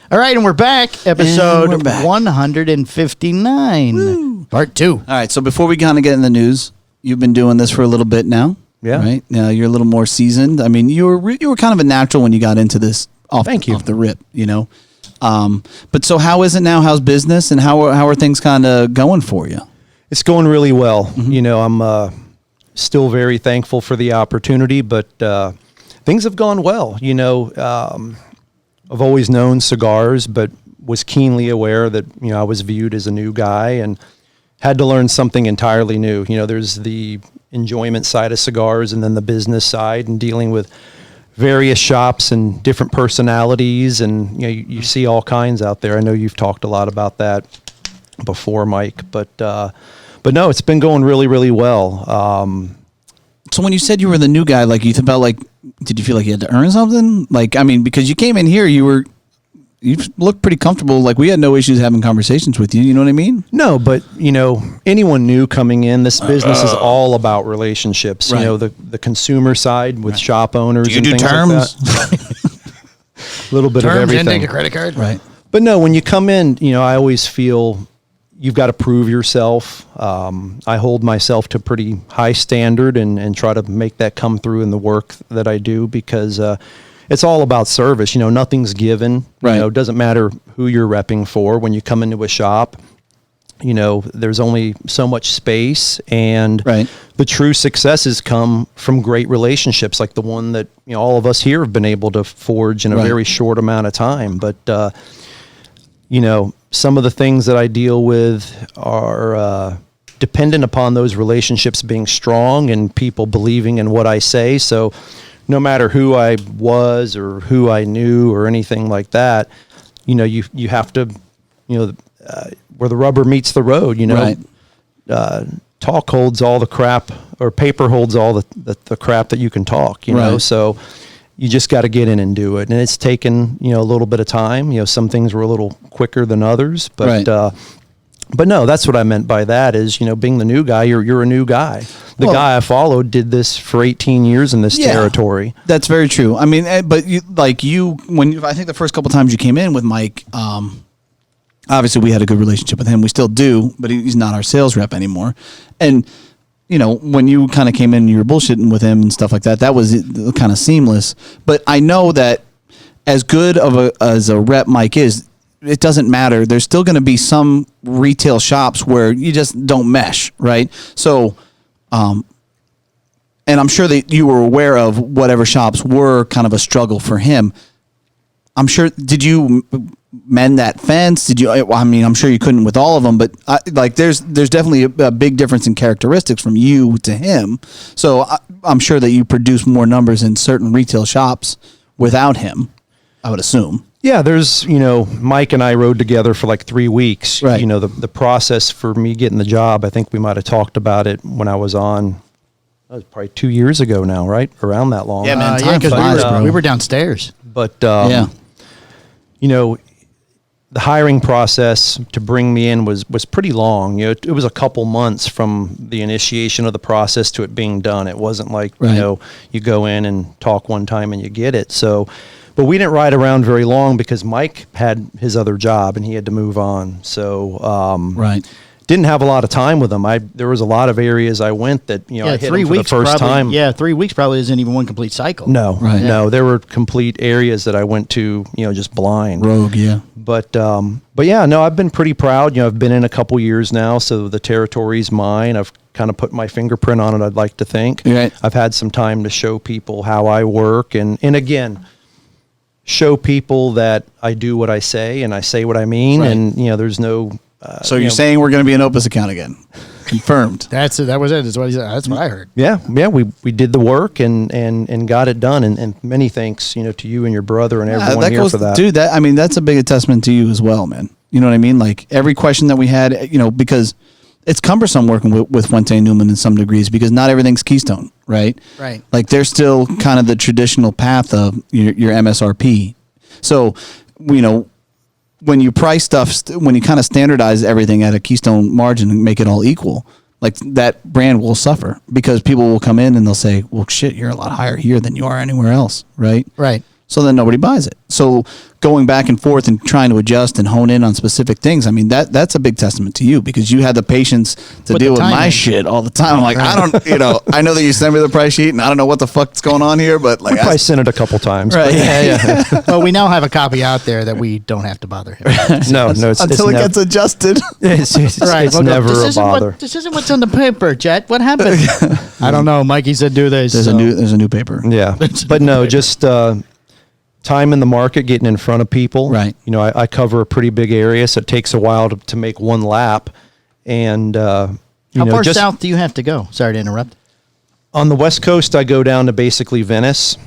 Speaker 1: All right, and we're back. Episode 159. Woo. Part 2.
Speaker 2: All right, so before we kind of get in the news, you've been doing this for a little bit now.
Speaker 3: Yeah.
Speaker 2: Right? Now you're a little more seasoned. I mean, you were kind of a natural when you got into this off the rip, But so how is it now? How's business and how are things kind of going for you?
Speaker 3: It's going really well. Mm-hmm. I'm still very thankful for the opportunity, but things have gone well. I've always known cigars, but was keenly aware that, I was viewed as a new guy and had to learn something entirely new. There's the enjoyment side of cigars and then the business side and dealing with various shops and different personalities. And, you see all kinds out there. I know you've talked a lot about that before, Mike, but no, it's been going really, really well.
Speaker 2: So when you said you were the new guy, like you felt like, did you feel like you had to earn something? Like, I mean, because you came in here, you looked pretty comfortable. Like we had no issues having conversations with you. You know what I mean?
Speaker 3: No, but anyone new coming in, this business is all about relationships.
Speaker 2: Right.
Speaker 3: The consumer side with shop owners.
Speaker 2: Do you
Speaker 3: and
Speaker 2: do
Speaker 3: things
Speaker 2: terms?
Speaker 3: Like that. A little bit of everything.
Speaker 1: And take a credit card,
Speaker 2: right?
Speaker 3: But no, when you come in, I always feel you've got to prove yourself. I hold myself to pretty high standard and try to make that come through in the work that I do because it's all about service. Nothing's given.
Speaker 2: Right.
Speaker 3: It doesn't matter who you're repping for. When you come into a shop, there's only so much space, and the true successes come from great relationships like the one that all of us here have been able to forge in a very short amount of time. But some of the things that I deal with are dependent upon those relationships being strong and people believing in what I say. So no matter who I was or who I knew or anything like that, you have to, where the rubber meets the road, talk holds all the crap, or paper holds all the crap that you can talk, know? So you just got to get in and do it. And it's taken, a little bit of time. Some things were a little quicker than others, but no, that's what I meant by that is, being the new guy, you're a new guy. The guy I followed did this for 18 years in this territory.
Speaker 2: That's very true. I mean, but I think the first couple times you came in with Mike, obviously we had a good relationship with him. We still do, but he's not our sales rep anymore. And when you kind of came in and you were bullshitting with him and stuff like that, that was kind of seamless. But I know that as good as a rep Mike is, it doesn't matter. There's still going to be some retail shops where you just don't mesh, right? So, and I'm sure that you were aware of whatever shops were kind of a struggle for him. I'm sure, did you mend that fence? Did you, I mean, I'm sure you couldn't with all of them, but there's definitely a big difference in characteristics from you to him. So I'm sure that you produce more numbers in certain retail shops without him, I would assume.
Speaker 3: Yeah, there's, Mike and I rode together for like 3 weeks.
Speaker 2: Right.
Speaker 3: The process for me getting the job, I think we might have talked about it when I was on, that was probably 2 years ago now, right? Around that long.
Speaker 2: Yeah, man,
Speaker 1: yeah, because
Speaker 2: flies,
Speaker 1: we were downstairs.
Speaker 3: But, the hiring process to bring me in was pretty long. It was a couple months from the initiation of the process to it being done. It wasn't like,
Speaker 2: right.
Speaker 3: You go in and talk one time and you get it. So, but we didn't ride around very long because Mike had his other job and he had to move on. So,
Speaker 2: right.
Speaker 3: Didn't have a lot of time with him. There was a lot of areas I went that, I hit
Speaker 1: 3
Speaker 3: him for
Speaker 1: weeks
Speaker 3: the first
Speaker 1: probably,
Speaker 3: time.
Speaker 1: Yeah, 3 weeks probably isn't even one complete cycle.
Speaker 3: No,
Speaker 2: right.
Speaker 3: No, there were complete areas that I went to, just blind.
Speaker 2: Rogue, yeah.
Speaker 3: But yeah, no, I've been pretty proud. I've been in a couple years now, so the territory's mine. I've kind of put my fingerprint on it, I'd like to think.
Speaker 2: Right.
Speaker 3: I've had some time to show people how I work and again, show people that I do what I say and I say what I mean.
Speaker 2: Right.
Speaker 3: And, there's no...
Speaker 2: So you're saying we're going to be an Opus account again? Confirmed.
Speaker 1: That was it. That's what he said. That's what I heard.
Speaker 3: Yeah, we did the work and got it done. And many thanks, to you and your brother and everyone here for that.
Speaker 2: Dude, that's a big testament to you as well, man. You know what I mean? Like every question that we had, because it's cumbersome working with Fuente and Newman in some degrees because not everything's Keystone, right?
Speaker 1: Right.
Speaker 2: Like there's still kind of the traditional path of your MSRP. So, when you price stuff, when you kind of standardize everything at a Keystone margin and make it all equal, like that brand will suffer because people will come in and they'll say, well, shit, you're a lot higher here than you are anywhere else. Right.
Speaker 1: Right.
Speaker 2: So then nobody buys it. So going back and forth and trying to adjust and hone in on specific things, I mean, that's a big testament to you because you had the patience to deal with my shit all the time. I'm like, I don't, I know that you sent me the price sheet and I don't know what the fuck's going on here, but like
Speaker 3: I sent it a couple times.
Speaker 2: Right.
Speaker 3: Yeah.
Speaker 1: Well, we now have a copy out there that we don't have to bother him.
Speaker 3: No, it's
Speaker 2: until it gets adjusted.
Speaker 3: It's
Speaker 1: Well,
Speaker 3: never a bother.
Speaker 1: This isn't what's on the paper, Jet. What happened? I don't know. Mikey said do this.
Speaker 2: There's a new paper.
Speaker 3: Yeah. But no, just time in the market, getting in front of people.
Speaker 2: Right.
Speaker 3: I cover a pretty big area, so it takes a while to make one lap. And
Speaker 1: how far south do you have to go? Sorry to interrupt.
Speaker 3: On the West Coast, I go down to basically Venice.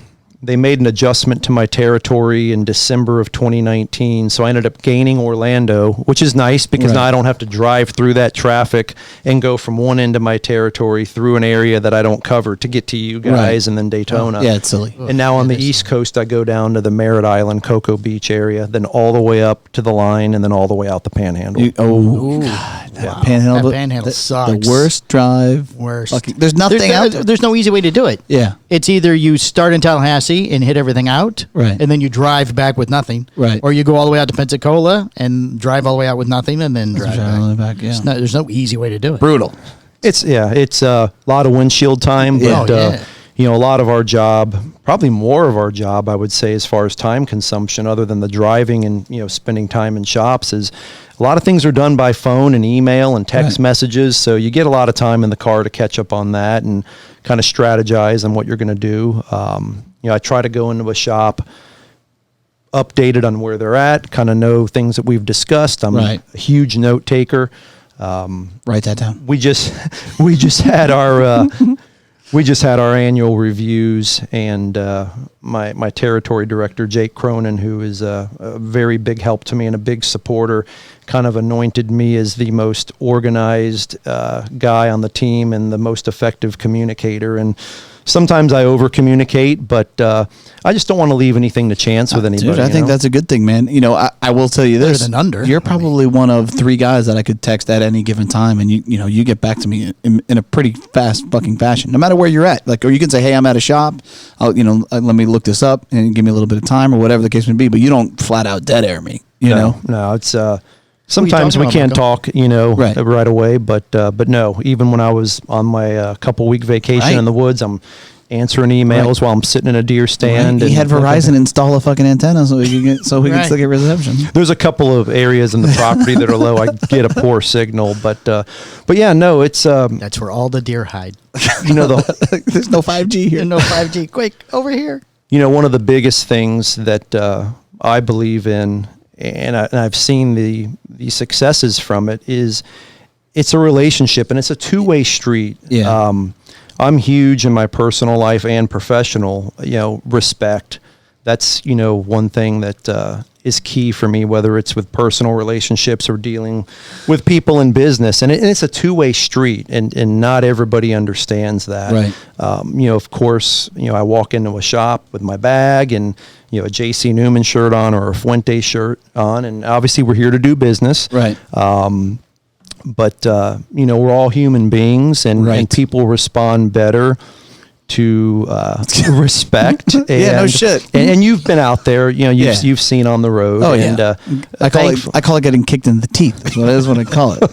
Speaker 3: They made an adjustment to my territory in December of 2019, so I ended up gaining Orlando, which is nice because now I don't have to drive through that traffic and go from one end of my territory through an area that I don't cover to get to you guys and then Daytona.
Speaker 2: Yeah, it's silly.
Speaker 3: And now on the East Coast, I go down to the Merritt Island, Cocoa Beach area, then all the way up to the line, and then all the way out the Panhandle.
Speaker 2: God, that Panhandle.
Speaker 1: That Panhandle sucks.
Speaker 2: The worst drive.
Speaker 1: Worst.
Speaker 2: There's nothing out there.
Speaker 1: There's no easy way to do it.
Speaker 2: Yeah.
Speaker 1: It's either you start in Tallahassee and hit everything out,
Speaker 2: right,
Speaker 1: and then you drive back with nothing,
Speaker 2: right,
Speaker 1: or you go all the way out to Pensacola and drive all the way out with nothing, and then drive back.
Speaker 2: Yeah.
Speaker 1: There's no easy way to do it.
Speaker 2: Brutal.
Speaker 3: It's a lot of windshield time, but a lot of our job, probably more of our job, I would say, as far as time consumption, other than the driving and spending time in shops, is a lot of things are done by phone and email and text messages. So you get a lot of time in the car to catch up on that and kind of strategize on what you're going to do. I try to go into a shop updated on where they're at, kind of know things that we've discussed. I'm a huge note taker.
Speaker 2: Write that down.
Speaker 3: We just had our annual reviews, and my territory director, Jake Cronin, who is a very big help to me and a big supporter, kind of anointed me as the most organized guy on the team and the most effective communicator. And sometimes I over communicate, but I just don't want to leave anything to chance with anybody.
Speaker 2: Dude, I think that's a good thing, man. I will tell you this.
Speaker 1: Better than under.
Speaker 2: You're probably one of 3 guys that I could text at any given time, and you get back to me in a pretty fast fucking fashion, no matter where you're at. Like, or you can say, hey, I'm at a shop. Let me look this up and give me a little bit of time or whatever the case may be. But you don't flat out dead air me. You know?
Speaker 3: No, it's Sometimes we can't talk,
Speaker 2: Right.
Speaker 3: right away, but no, even when I was on my couple week vacation in the woods, I'm answering emails while I'm sitting in a deer stand.
Speaker 2: He had Verizon install a fucking antenna so we could still get reception.
Speaker 3: There's a couple of areas in the property that are low. I get a poor signal, but yeah, no, it's
Speaker 1: that's where all the deer hide.
Speaker 2: There's no 5G here.
Speaker 1: No 5G. Quick, over here.
Speaker 3: One of the biggest things that I believe in, and I've seen the successes from it, is it's a relationship and it's a two-way street.
Speaker 2: Yeah.
Speaker 3: I'm huge in my personal life and professional, respect. That's, one thing that is key for me, whether it's with personal relationships or dealing with people in business. And it's a two-way street, and not everybody understands that.
Speaker 2: Right.
Speaker 3: Of course, I walk into a shop with my bag and, a JC Newman shirt on or a Fuente shirt on, and obviously we're here to do business.
Speaker 2: Right.
Speaker 3: But we're all human beings, and people respond better to respect. And,
Speaker 2: yeah, no shit.
Speaker 3: And you've been out there, you've seen on the road.
Speaker 2: Oh,
Speaker 3: and,
Speaker 2: yeah. I call it getting kicked in the teeth. That's what it is when I call it.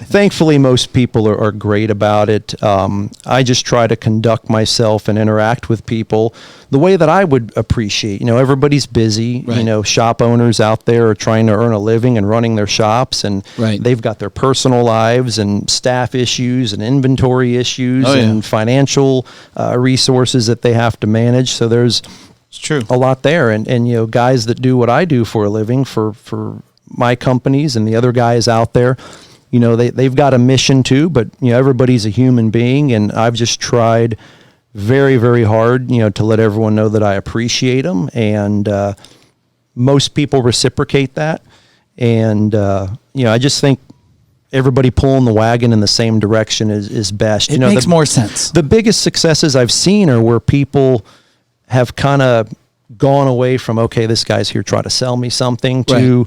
Speaker 3: Thankfully, most people are great about it. I just try to conduct myself and interact with people the way that I would appreciate. Everybody's busy.
Speaker 2: Right.
Speaker 3: Shop owners out there are trying to earn a living and running their shops, and they've got their personal lives and staff issues and inventory issues and financial resources that they have to manage. So there's a lot there. And guys that do what I do for a living for my companies and the other guys out there, they've got a mission too, but everybody's a human being, and I've just tried very, very hard, to let everyone know that I appreciate them, and most people reciprocate that, and I just think everybody pulling the wagon in the same direction is best.
Speaker 2: It makes more sense.
Speaker 3: The biggest successes I've seen are where people have kind of gone away from, okay, this guy's here trying to sell me something, to,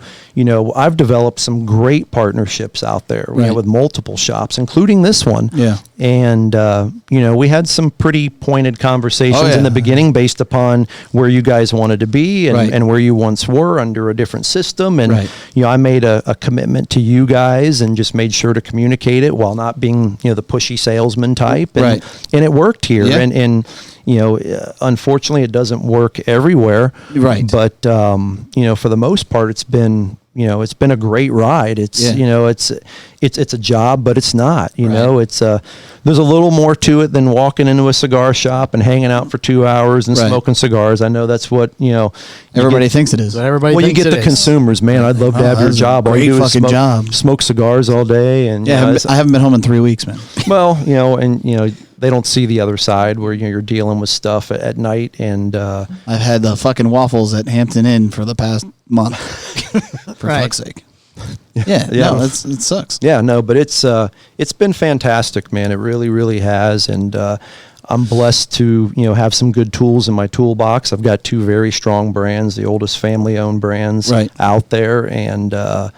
Speaker 3: I've developed some great partnerships out there with multiple shops, including this one.
Speaker 2: Yeah.
Speaker 3: And, we had some pretty pointed conversations in the beginning based upon where you guys wanted to be and where you once were under a different system. And, I made a commitment to you guys and just made sure to communicate it while not being, the pushy salesman type. And, and it worked here.
Speaker 2: Yeah.
Speaker 3: And unfortunately, it doesn't work everywhere.
Speaker 2: Right.
Speaker 3: But, for the most part, it's been a great ride. It's, it's a job, but it's not, there's a little more to it than walking into a cigar shop and hanging out for 2 hours and smoking cigars. I know that's what,
Speaker 2: everybody thinks it is.
Speaker 3: You get the consumers, man. I'd love to have your job. All you do is smoke cigars all day. And
Speaker 2: I haven't been home in 3 weeks, man.
Speaker 3: Well, they don't see the other side where you're dealing with stuff at night. And
Speaker 2: I've had the fucking waffles at Hampton Inn for the past month. For fuck's sake. No, it sucks.
Speaker 3: Yeah, no, but it's been fantastic, man. It really, really has. And I'm blessed to have some good tools in my toolbox. I've got 2 very strong brands, the oldest family-owned brands out there, and I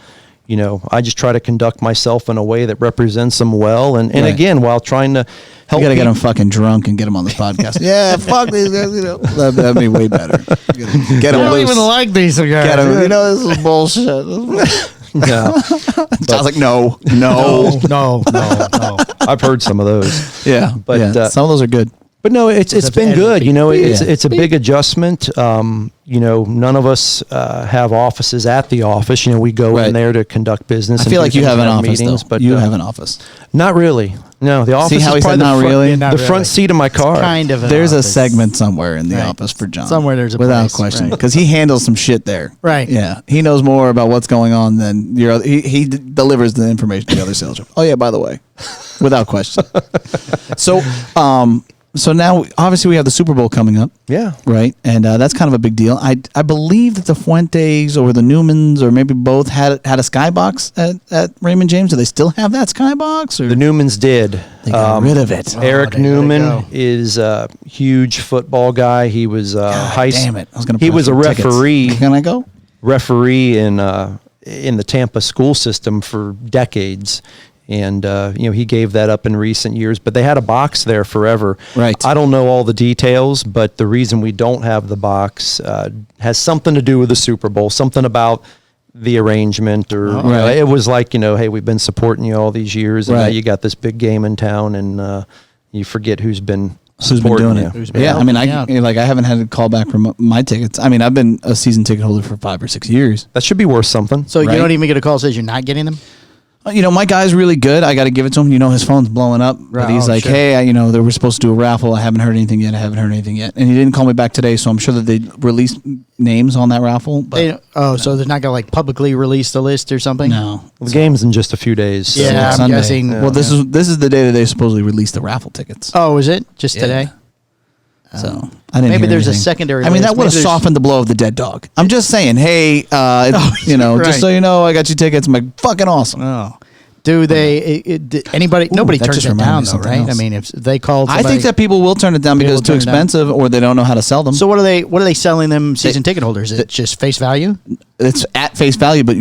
Speaker 3: just try to conduct myself in a way that represents them well, and again, while trying to help.
Speaker 2: You gotta get them fucking drunk and get them on this podcast. Yeah, fuck these guys. That'd be way better. Get them
Speaker 1: I don't
Speaker 2: loose.
Speaker 1: even like these cigars.
Speaker 2: Get them. This is bullshit.
Speaker 3: No,
Speaker 2: Sounds like no.
Speaker 3: I've heard some of those.
Speaker 2: Yeah,
Speaker 3: but
Speaker 2: some of those are good.
Speaker 3: But no, it's been good. It's a big adjustment. None of us have offices at the office. We go in there to conduct business.
Speaker 2: I feel like you have an office, meetings,
Speaker 3: but
Speaker 2: you have an office.
Speaker 3: Not really. No, the office.
Speaker 2: See how
Speaker 3: is
Speaker 2: he said
Speaker 3: probably
Speaker 2: not really?
Speaker 3: the front seat of my car.
Speaker 1: Kind of.
Speaker 2: There's a segment somewhere in the office for John.
Speaker 1: Somewhere there's a
Speaker 2: without
Speaker 1: place,
Speaker 2: question, because he handles some shit there.
Speaker 1: Right.
Speaker 2: Yeah, he knows more about what's going on than your other. He delivers the information to the other sales rep. Oh yeah, by the way, without question. So now, obviously, we have the Super Bowl coming up.
Speaker 3: Yeah.
Speaker 2: Right? And that's kind of a big deal. I believe that the Fuentes or the Newmans or maybe both had a skybox at Raymond James. Do they still have that skybox? Or?
Speaker 3: The Newmans did.
Speaker 2: They got rid of it.
Speaker 3: Eric Newman is a huge football guy. He was
Speaker 2: damn it. I was gonna
Speaker 3: he was a referee.
Speaker 2: Tickets. Can I go?
Speaker 3: Referee in the Tampa school system for decades. And, he gave that up in recent years, but they had a box there forever.
Speaker 2: Right.
Speaker 3: I don't know all the details, but the reason we don't have the box has something to do with the Super Bowl, something about the arrangement, or
Speaker 2: Right.
Speaker 3: it was like, hey, we've been supporting you all these years, and now you got this big game in town, and you forget who's been
Speaker 2: doing
Speaker 3: you.
Speaker 2: it. Yeah, I mean, I haven't had a call back from my tickets. I mean, I've been a season ticket holder for 5 or 6 years.
Speaker 3: That should be worth something.
Speaker 1: So
Speaker 2: Right.
Speaker 1: you don't even get a call that says you're not getting them?
Speaker 2: My guy's really good. I got to give it to him. His phone's blowing up. But he's like,
Speaker 1: sure.
Speaker 2: hey, they were supposed to do a raffle. I haven't heard anything yet. And he didn't call me back today, so I'm sure that they released names on that raffle. But
Speaker 1: So they're not going to publicly release the list or something?
Speaker 2: no.
Speaker 3: The game's in just a few days.
Speaker 1: Yeah, I'm
Speaker 2: Sunday.
Speaker 1: guessing.
Speaker 2: Well, this is the day that they supposedly released the raffle tickets.
Speaker 1: Oh, is it? Just
Speaker 2: Yeah.
Speaker 1: today?
Speaker 2: So I didn't.
Speaker 1: Maybe
Speaker 2: hear
Speaker 1: there's a
Speaker 2: anything.
Speaker 1: secondary
Speaker 2: I mean,
Speaker 1: list.
Speaker 2: that would have
Speaker 1: Maybe there's-
Speaker 2: softened the blow of the dead dog. I'm just saying, hey,
Speaker 1: right.
Speaker 2: just so you know, I got you tickets. I'm like, fucking awesome.
Speaker 1: Oh. Do they, anybody, nobody
Speaker 2: that
Speaker 1: turns
Speaker 2: just
Speaker 1: it
Speaker 2: reminded me
Speaker 1: down
Speaker 2: of
Speaker 1: though,
Speaker 2: something
Speaker 1: right?
Speaker 2: else.
Speaker 1: I mean, if they called
Speaker 2: I
Speaker 1: somebody,
Speaker 2: think that people will turn it down because it's too
Speaker 1: People will turn it down.
Speaker 2: expensive, or they don't know how to sell them.
Speaker 1: So what are they selling them season ticket holders? Is it just face value?
Speaker 2: It's at face value, but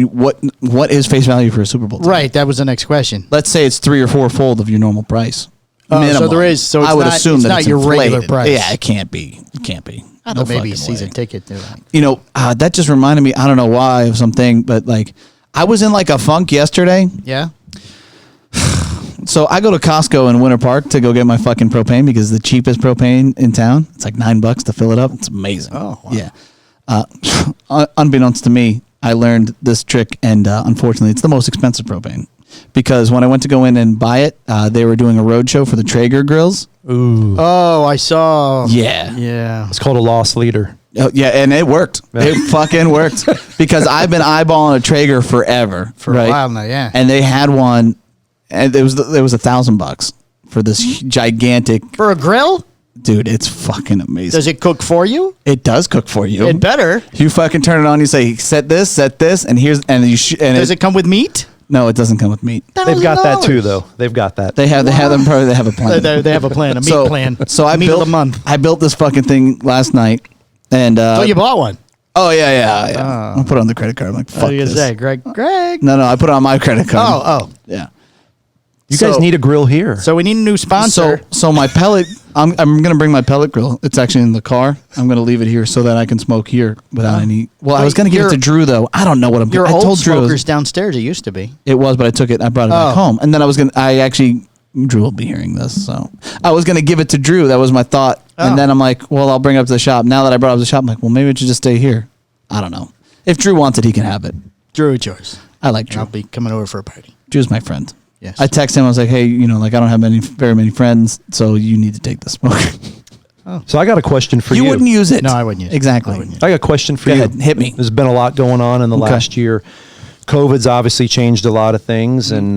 Speaker 2: what is face value for a Super Bowl ticket?
Speaker 1: Right. That was the next question.
Speaker 2: Let's say it's 3 or 4 fold of your normal price.
Speaker 1: Oh, so
Speaker 2: Minimum.
Speaker 1: there is- so it's
Speaker 2: I would
Speaker 1: not-
Speaker 2: assume
Speaker 1: it's
Speaker 2: that
Speaker 1: not
Speaker 2: it's
Speaker 1: your regular
Speaker 2: inflated.
Speaker 1: price.
Speaker 2: Yeah, it can't be. It can't be. No
Speaker 1: Maybe
Speaker 2: fucking
Speaker 1: season
Speaker 2: way.
Speaker 1: ticket. They're like,
Speaker 2: That just reminded me. I don't know why of something, but like I was in like a funk yesterday.
Speaker 1: yeah.
Speaker 2: So I go to Costco in Winter Park to go get my fucking propane because it's the cheapest propane in town. It's like $9 to fill it up. It's amazing.
Speaker 1: Oh, wow.
Speaker 2: Yeah. Unbeknownst to me, I learned this trick, and unfortunately, it's the most expensive propane. Because when I went to go in and buy it, they were doing a road show for the Traeger grills.
Speaker 3: Ooh.
Speaker 1: Oh, I saw.
Speaker 2: Yeah.
Speaker 1: Yeah.
Speaker 3: It's called a lost leader.
Speaker 2: Oh, yeah, and it worked. It fucking worked. Because I've been eyeballing a Traeger forever.
Speaker 1: For a while now, yeah.
Speaker 2: And they had one, and it was $1,000 for this gigantic.
Speaker 1: For a grill?
Speaker 2: Dude, it's fucking amazing.
Speaker 1: Does it cook for you?
Speaker 2: It does cook for you.
Speaker 1: It better.
Speaker 2: You fucking turn it on. You say, set this, and here's, and you.
Speaker 1: Does it come with meat?
Speaker 2: No, it doesn't come with meat.
Speaker 3: They've got that too, though. They've got that.
Speaker 2: They have a plan.
Speaker 1: They have a plan, a meat plan.
Speaker 2: So I
Speaker 1: meat
Speaker 2: built
Speaker 1: of the month.
Speaker 2: I built this fucking thing last night, and
Speaker 1: Oh, you bought one?
Speaker 2: oh yeah. I put it on the credit card. I'm like,
Speaker 1: What
Speaker 2: fuck
Speaker 1: are you
Speaker 2: this.
Speaker 1: gonna say, Greg?
Speaker 2: No, I put it on my credit card.
Speaker 1: Oh.
Speaker 2: yeah.
Speaker 3: You guys need a grill here.
Speaker 1: So we need a new sponsor.
Speaker 2: So my pellet. I'm gonna bring my pellet grill. It's actually in the car. I'm gonna leave it here so that I can smoke here without any. Well, I was gonna give it to Drew though. I don't know what I'm.
Speaker 1: Your
Speaker 2: I
Speaker 1: old
Speaker 2: told Drew
Speaker 1: smokers downstairs. It used to be.
Speaker 2: it was, but I took it. I brought it back home, and then Drew will be hearing this, so I was gonna give it to Drew. That was my thought, and then I'm like, well, I'll bring it up to the shop. Now that I brought it up to the shop, I'm like, well, maybe it should just stay here. I don't know. If Drew wants it, he can have it.
Speaker 1: Drew, it's yours.
Speaker 2: I like Drew.
Speaker 1: I'll be coming over for a party.
Speaker 2: Drew's my friend.
Speaker 1: Yes.
Speaker 2: I text him. I was like, hey, I don't have very many friends, so you need to take the smoke.
Speaker 3: So I got a question for you.
Speaker 2: You wouldn't use it.
Speaker 1: No, I wouldn't use it.
Speaker 2: Exactly.
Speaker 1: I wouldn't use
Speaker 3: I got a question for
Speaker 2: Go
Speaker 3: you.
Speaker 2: ahead, hit me.
Speaker 3: There's been a lot going on in the last year. COVID's obviously changed a lot of things, and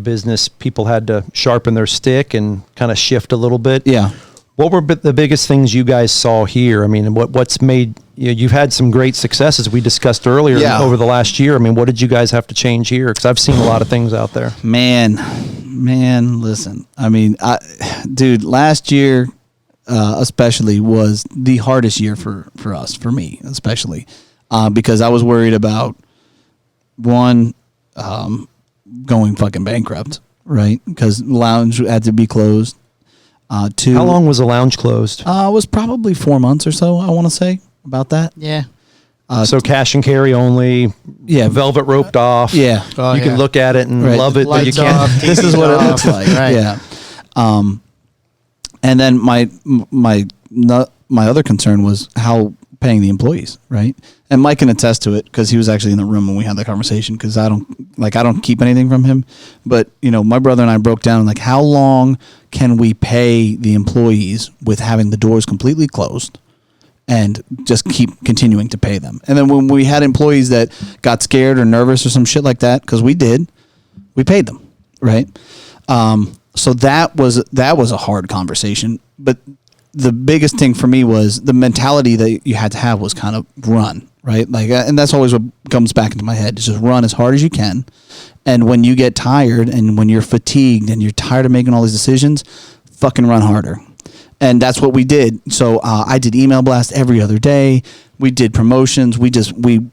Speaker 3: business people had to sharpen their stick and kind of shift a little bit.
Speaker 2: Yeah.
Speaker 3: What were the biggest things you guys saw here? I mean, what's made you've had some great successes we discussed earlier over the last year. I mean, what did you guys have to change here? Because I've seen a lot of things out there.
Speaker 2: Man, listen. I mean, dude, last year especially was the hardest year for us, for me especially, because I was worried about one going fucking bankrupt, right? Because lounge had to be closed. Two.
Speaker 3: How long was the lounge closed?
Speaker 2: It was probably 4 months or so. I want to say about that.
Speaker 1: Yeah.
Speaker 3: So cash and carry only.
Speaker 2: Yeah.
Speaker 3: Velvet roped off.
Speaker 2: Yeah.
Speaker 1: Oh,
Speaker 3: you can look at it and
Speaker 2: Right.
Speaker 3: love it, but you
Speaker 1: Lights
Speaker 3: can't.
Speaker 1: off,
Speaker 2: This is what it
Speaker 1: TVs
Speaker 2: looks
Speaker 1: off.
Speaker 2: like.
Speaker 1: Right.
Speaker 2: Yeah. And then my other concern was how paying the employees, right? And Mike can attest to it because he was actually in the room when we had that conversation. Because I don't keep anything from him, but my brother and I broke down like how long can we pay the employees with having the doors completely closed, and just keep continuing to pay them. And then when we had employees that got scared or nervous or some shit like that, because we paid them, right? So that was a hard conversation. But the biggest thing for me was the mentality that you had to have was kind of run, right? Like, and that's always what comes back into my head. Is just run as hard as you can. And when you get tired and when you're fatigued and you're tired of making all these decisions, fucking run harder. And that's what we did. So I did email blast every other day. We did promotions. We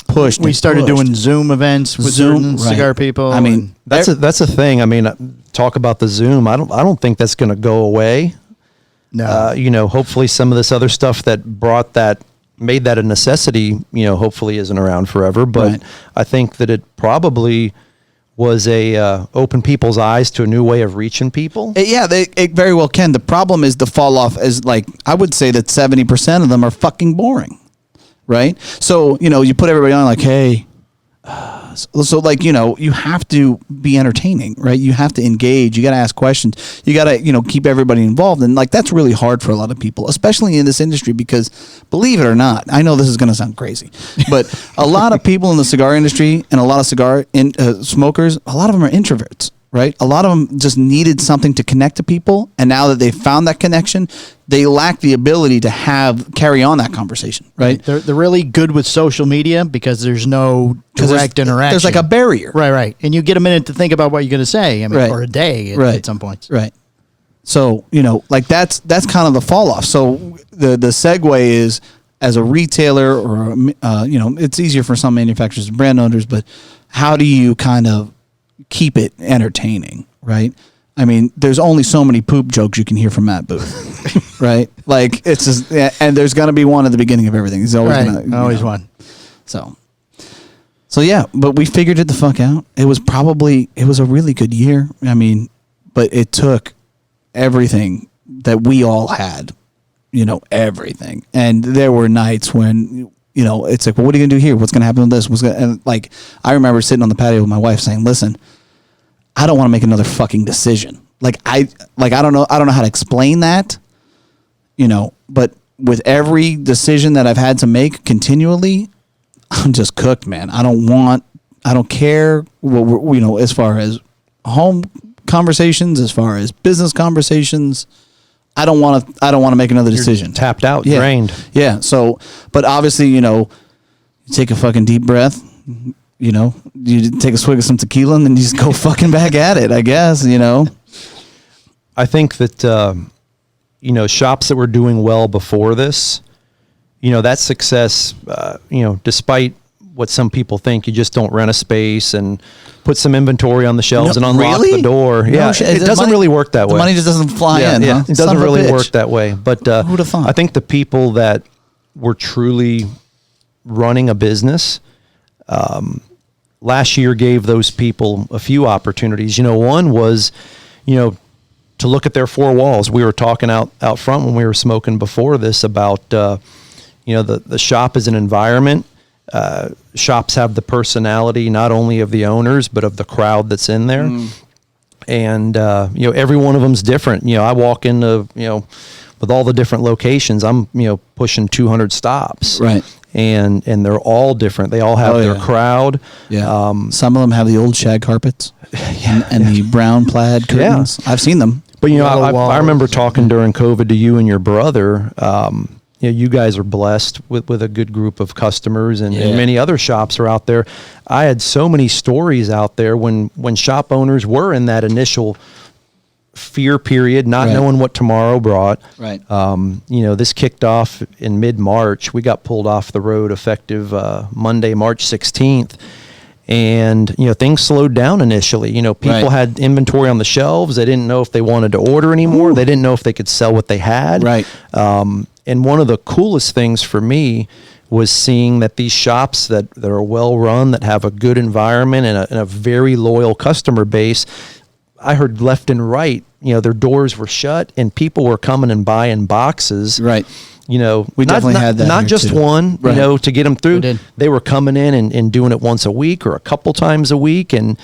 Speaker 2: pushed.
Speaker 1: We started doing Zoom events with certain cigar people.
Speaker 2: I mean,
Speaker 3: That's a thing. I mean, talk about the Zoom. I don't think that's going to go away.
Speaker 1: no.
Speaker 3: Hopefully some of this other stuff that brought that made that a necessity, hopefully isn't around forever. But
Speaker 2: Right.
Speaker 3: I think that it probably was open people's eyes to a new way of reaching people.
Speaker 2: It very well can. The problem is the fall off is like, I would say that 70% of them are fucking boring. Right. So, you put everybody on like, hey, so like, you have to be entertaining, right? You have to engage. You got to ask questions. You got to, keep everybody involved. And like, that's really hard for a lot of people, especially in this industry, because believe it or not, I know this is going to sound crazy, but a lot of people in the cigar industry and a lot of cigar smokers, a lot of them are introverts, right? A lot of them just needed something to connect to people. And now that they've found that connection, they lack the ability to carry on that conversation, right?
Speaker 1: They're really good with social media because there's no direct interaction.
Speaker 2: There's like a barrier.
Speaker 1: Right. And you get a minute to think about what you're going to say. I mean,
Speaker 2: Right.
Speaker 1: or a day at some points.
Speaker 2: Right. So, like that's kind of the fall off. So the segue is, as a retailer or, it's easier for some manufacturers and brand owners, but how do you kind of keep it entertaining, right? I mean, there's only so many poop jokes you can hear from Matt Booth, right? Like, it's just, and there's going to be one at the beginning of everything. There's always
Speaker 1: always one.
Speaker 2: So yeah, but we figured it the fuck out. It was a really good year. I mean, but it took everything that we all had, everything. And there were nights when, it's like, well, what are you gonna do here? What's gonna happen with this? And like, I remember sitting on the patio with my wife saying, listen, I don't want to make another fucking decision. I don't know how to explain that, but with every decision that I've had to make continually, I'm just cooked, man. I don't care what as far as home conversations, as far as business conversations, I don't want to make another decision.
Speaker 3: You're tapped out, drained.
Speaker 2: Yeah. So, but obviously, you take a fucking deep breath, you take a swig of some tequila and then you just go fucking back at it, I guess,
Speaker 3: I think that, shops that were doing well before this, that success, despite what some people think, you just don't rent a space and put some inventory on the shelves and unlock the door.
Speaker 2: No,
Speaker 3: it doesn't really work that way.
Speaker 2: The money just doesn't fly in.
Speaker 3: Yeah,
Speaker 2: Huh?
Speaker 3: it doesn't really work that way. But
Speaker 2: who'd have thought?
Speaker 3: I think the people that were truly running a business, last year gave those people a few opportunities. One was, to look at their four walls. We were talking out front when we were smoking before this about, the shop is an environment. Shops have the personality not only of the owners but of the crowd that's in there, and every one of them's different. I walk into with all the different locations, I'm pushing 200 stops,
Speaker 2: right? And
Speaker 3: they're all different. They all have their crowd.
Speaker 2: Yeah. Some of them have the old shag carpets and the brown plaid curtains. Yeah. I've seen them.
Speaker 3: But I remember talking during COVID to you and your brother. You guys are blessed with a good group of customers, and many other shops are out there. I had so many stories out there when shop owners were in that initial fear period, not knowing what tomorrow brought.
Speaker 2: Right.
Speaker 3: This kicked off in mid-March. We got pulled off the road effective Monday, March 16th. And, things slowed down initially. People had inventory on the shelves. They didn't know if they wanted to order anymore. Ooh. They didn't know if they could sell what they had.
Speaker 2: Right.
Speaker 3: And one of the coolest things for me was seeing that these shops that are well run, that have a good environment and a very loyal customer base, I heard left and right, their doors were shut and people were coming and buying boxes.
Speaker 2: Right.
Speaker 3: We
Speaker 2: definitely had that.
Speaker 3: Not just
Speaker 2: too.
Speaker 3: one, to get them through. They were coming in and doing it once a week or a couple times a week. And,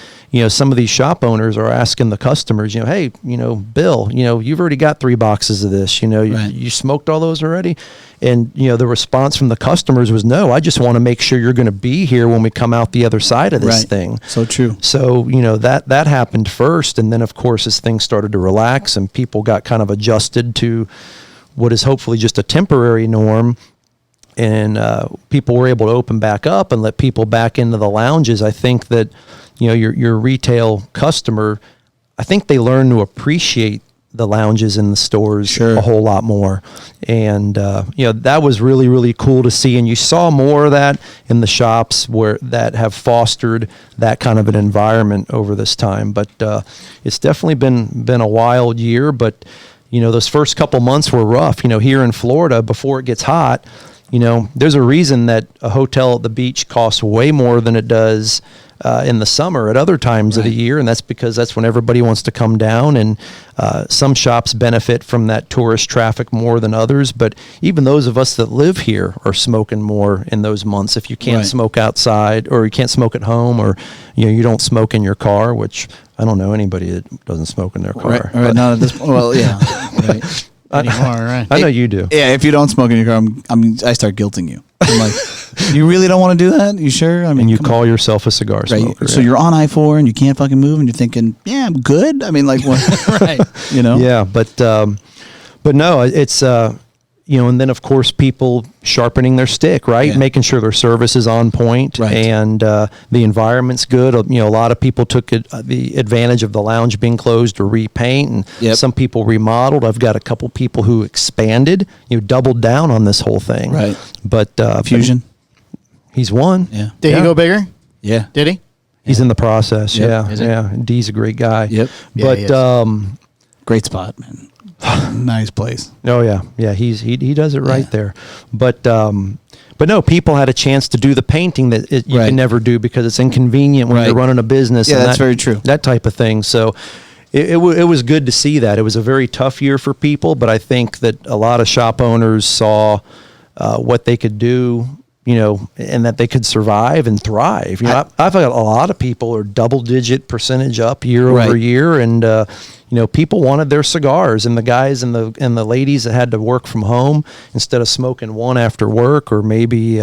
Speaker 3: some of these shop owners are asking the customers, hey, Bill, you've already got 3 boxes of this, you smoked all those already. And, the response from the customers was, no, I just want to make sure you're going to be here when we come out the other side of this thing.
Speaker 2: So true.
Speaker 3: So, that happened first. And then, of course, as things started to relax and people got kind of adjusted to what is hopefully just a temporary norm, and people were able to open back up and let people back into the lounges, I think that, your retail customer, I think they learn to appreciate the lounges in the stores a whole lot more. And, that was really, really cool to see. And you saw more of that in the shops that have fostered that kind of an environment over this time. But it's definitely been a wild year, but those first couple months were rough. Here in Florida, before it gets hot, there's a reason that a hotel at the beach costs way more than it does in the summer at other times of the year, and that's because that's when everybody wants to come down, and some shops benefit from that tourist traffic more than others, but even those of us that live here are smoking more in those months. If you can't smoke outside, or you can't smoke at home, or you don't smoke in your car, which I don't know anybody that doesn't smoke in their car.
Speaker 2: Right. Not at this point. Well, yeah.
Speaker 1: Right. Anymore, right?
Speaker 3: I know you do.
Speaker 2: Yeah, if you don't smoke in your car, I start guilting you. I'm like, you really don't want to do that? You sure? I mean,
Speaker 3: and you call yourself a cigar smoker.
Speaker 2: So you're on I-4 and you can't fucking move, and you're thinking, yeah, I'm good. I mean, like, what? Right?
Speaker 3: Yeah, but no, it's and then of course people sharpening their stick, right? Making sure their service is on point, and the environment's good. A lot of people took the advantage of the lounge being closed to repaint, and some people remodeled. I've got a couple people who expanded, doubled down on this whole thing.
Speaker 2: Right.
Speaker 3: But
Speaker 2: Fusion,
Speaker 3: he's one.
Speaker 2: Yeah.
Speaker 1: Did he go bigger?
Speaker 2: Yeah.
Speaker 1: Did he?
Speaker 3: He's in the process.
Speaker 2: Yep.
Speaker 3: Yeah. D's a great guy.
Speaker 2: Yep.
Speaker 3: But
Speaker 2: great spot, man. Nice place.
Speaker 3: Oh yeah. He does it right there. But no, people had a chance to do the painting that you can never do because it's inconvenient when you're running a business.
Speaker 2: Yeah, that's very true.
Speaker 3: That type of thing. So it was good to see that. It was a very tough year for people, but I think that a lot of shop owners saw what they could do, and that they could survive and thrive. I've got a lot of people are double-digit percentage up year over year, and people wanted their cigars, and the guys and the ladies that had to work from home instead of smoking one after work, or maybe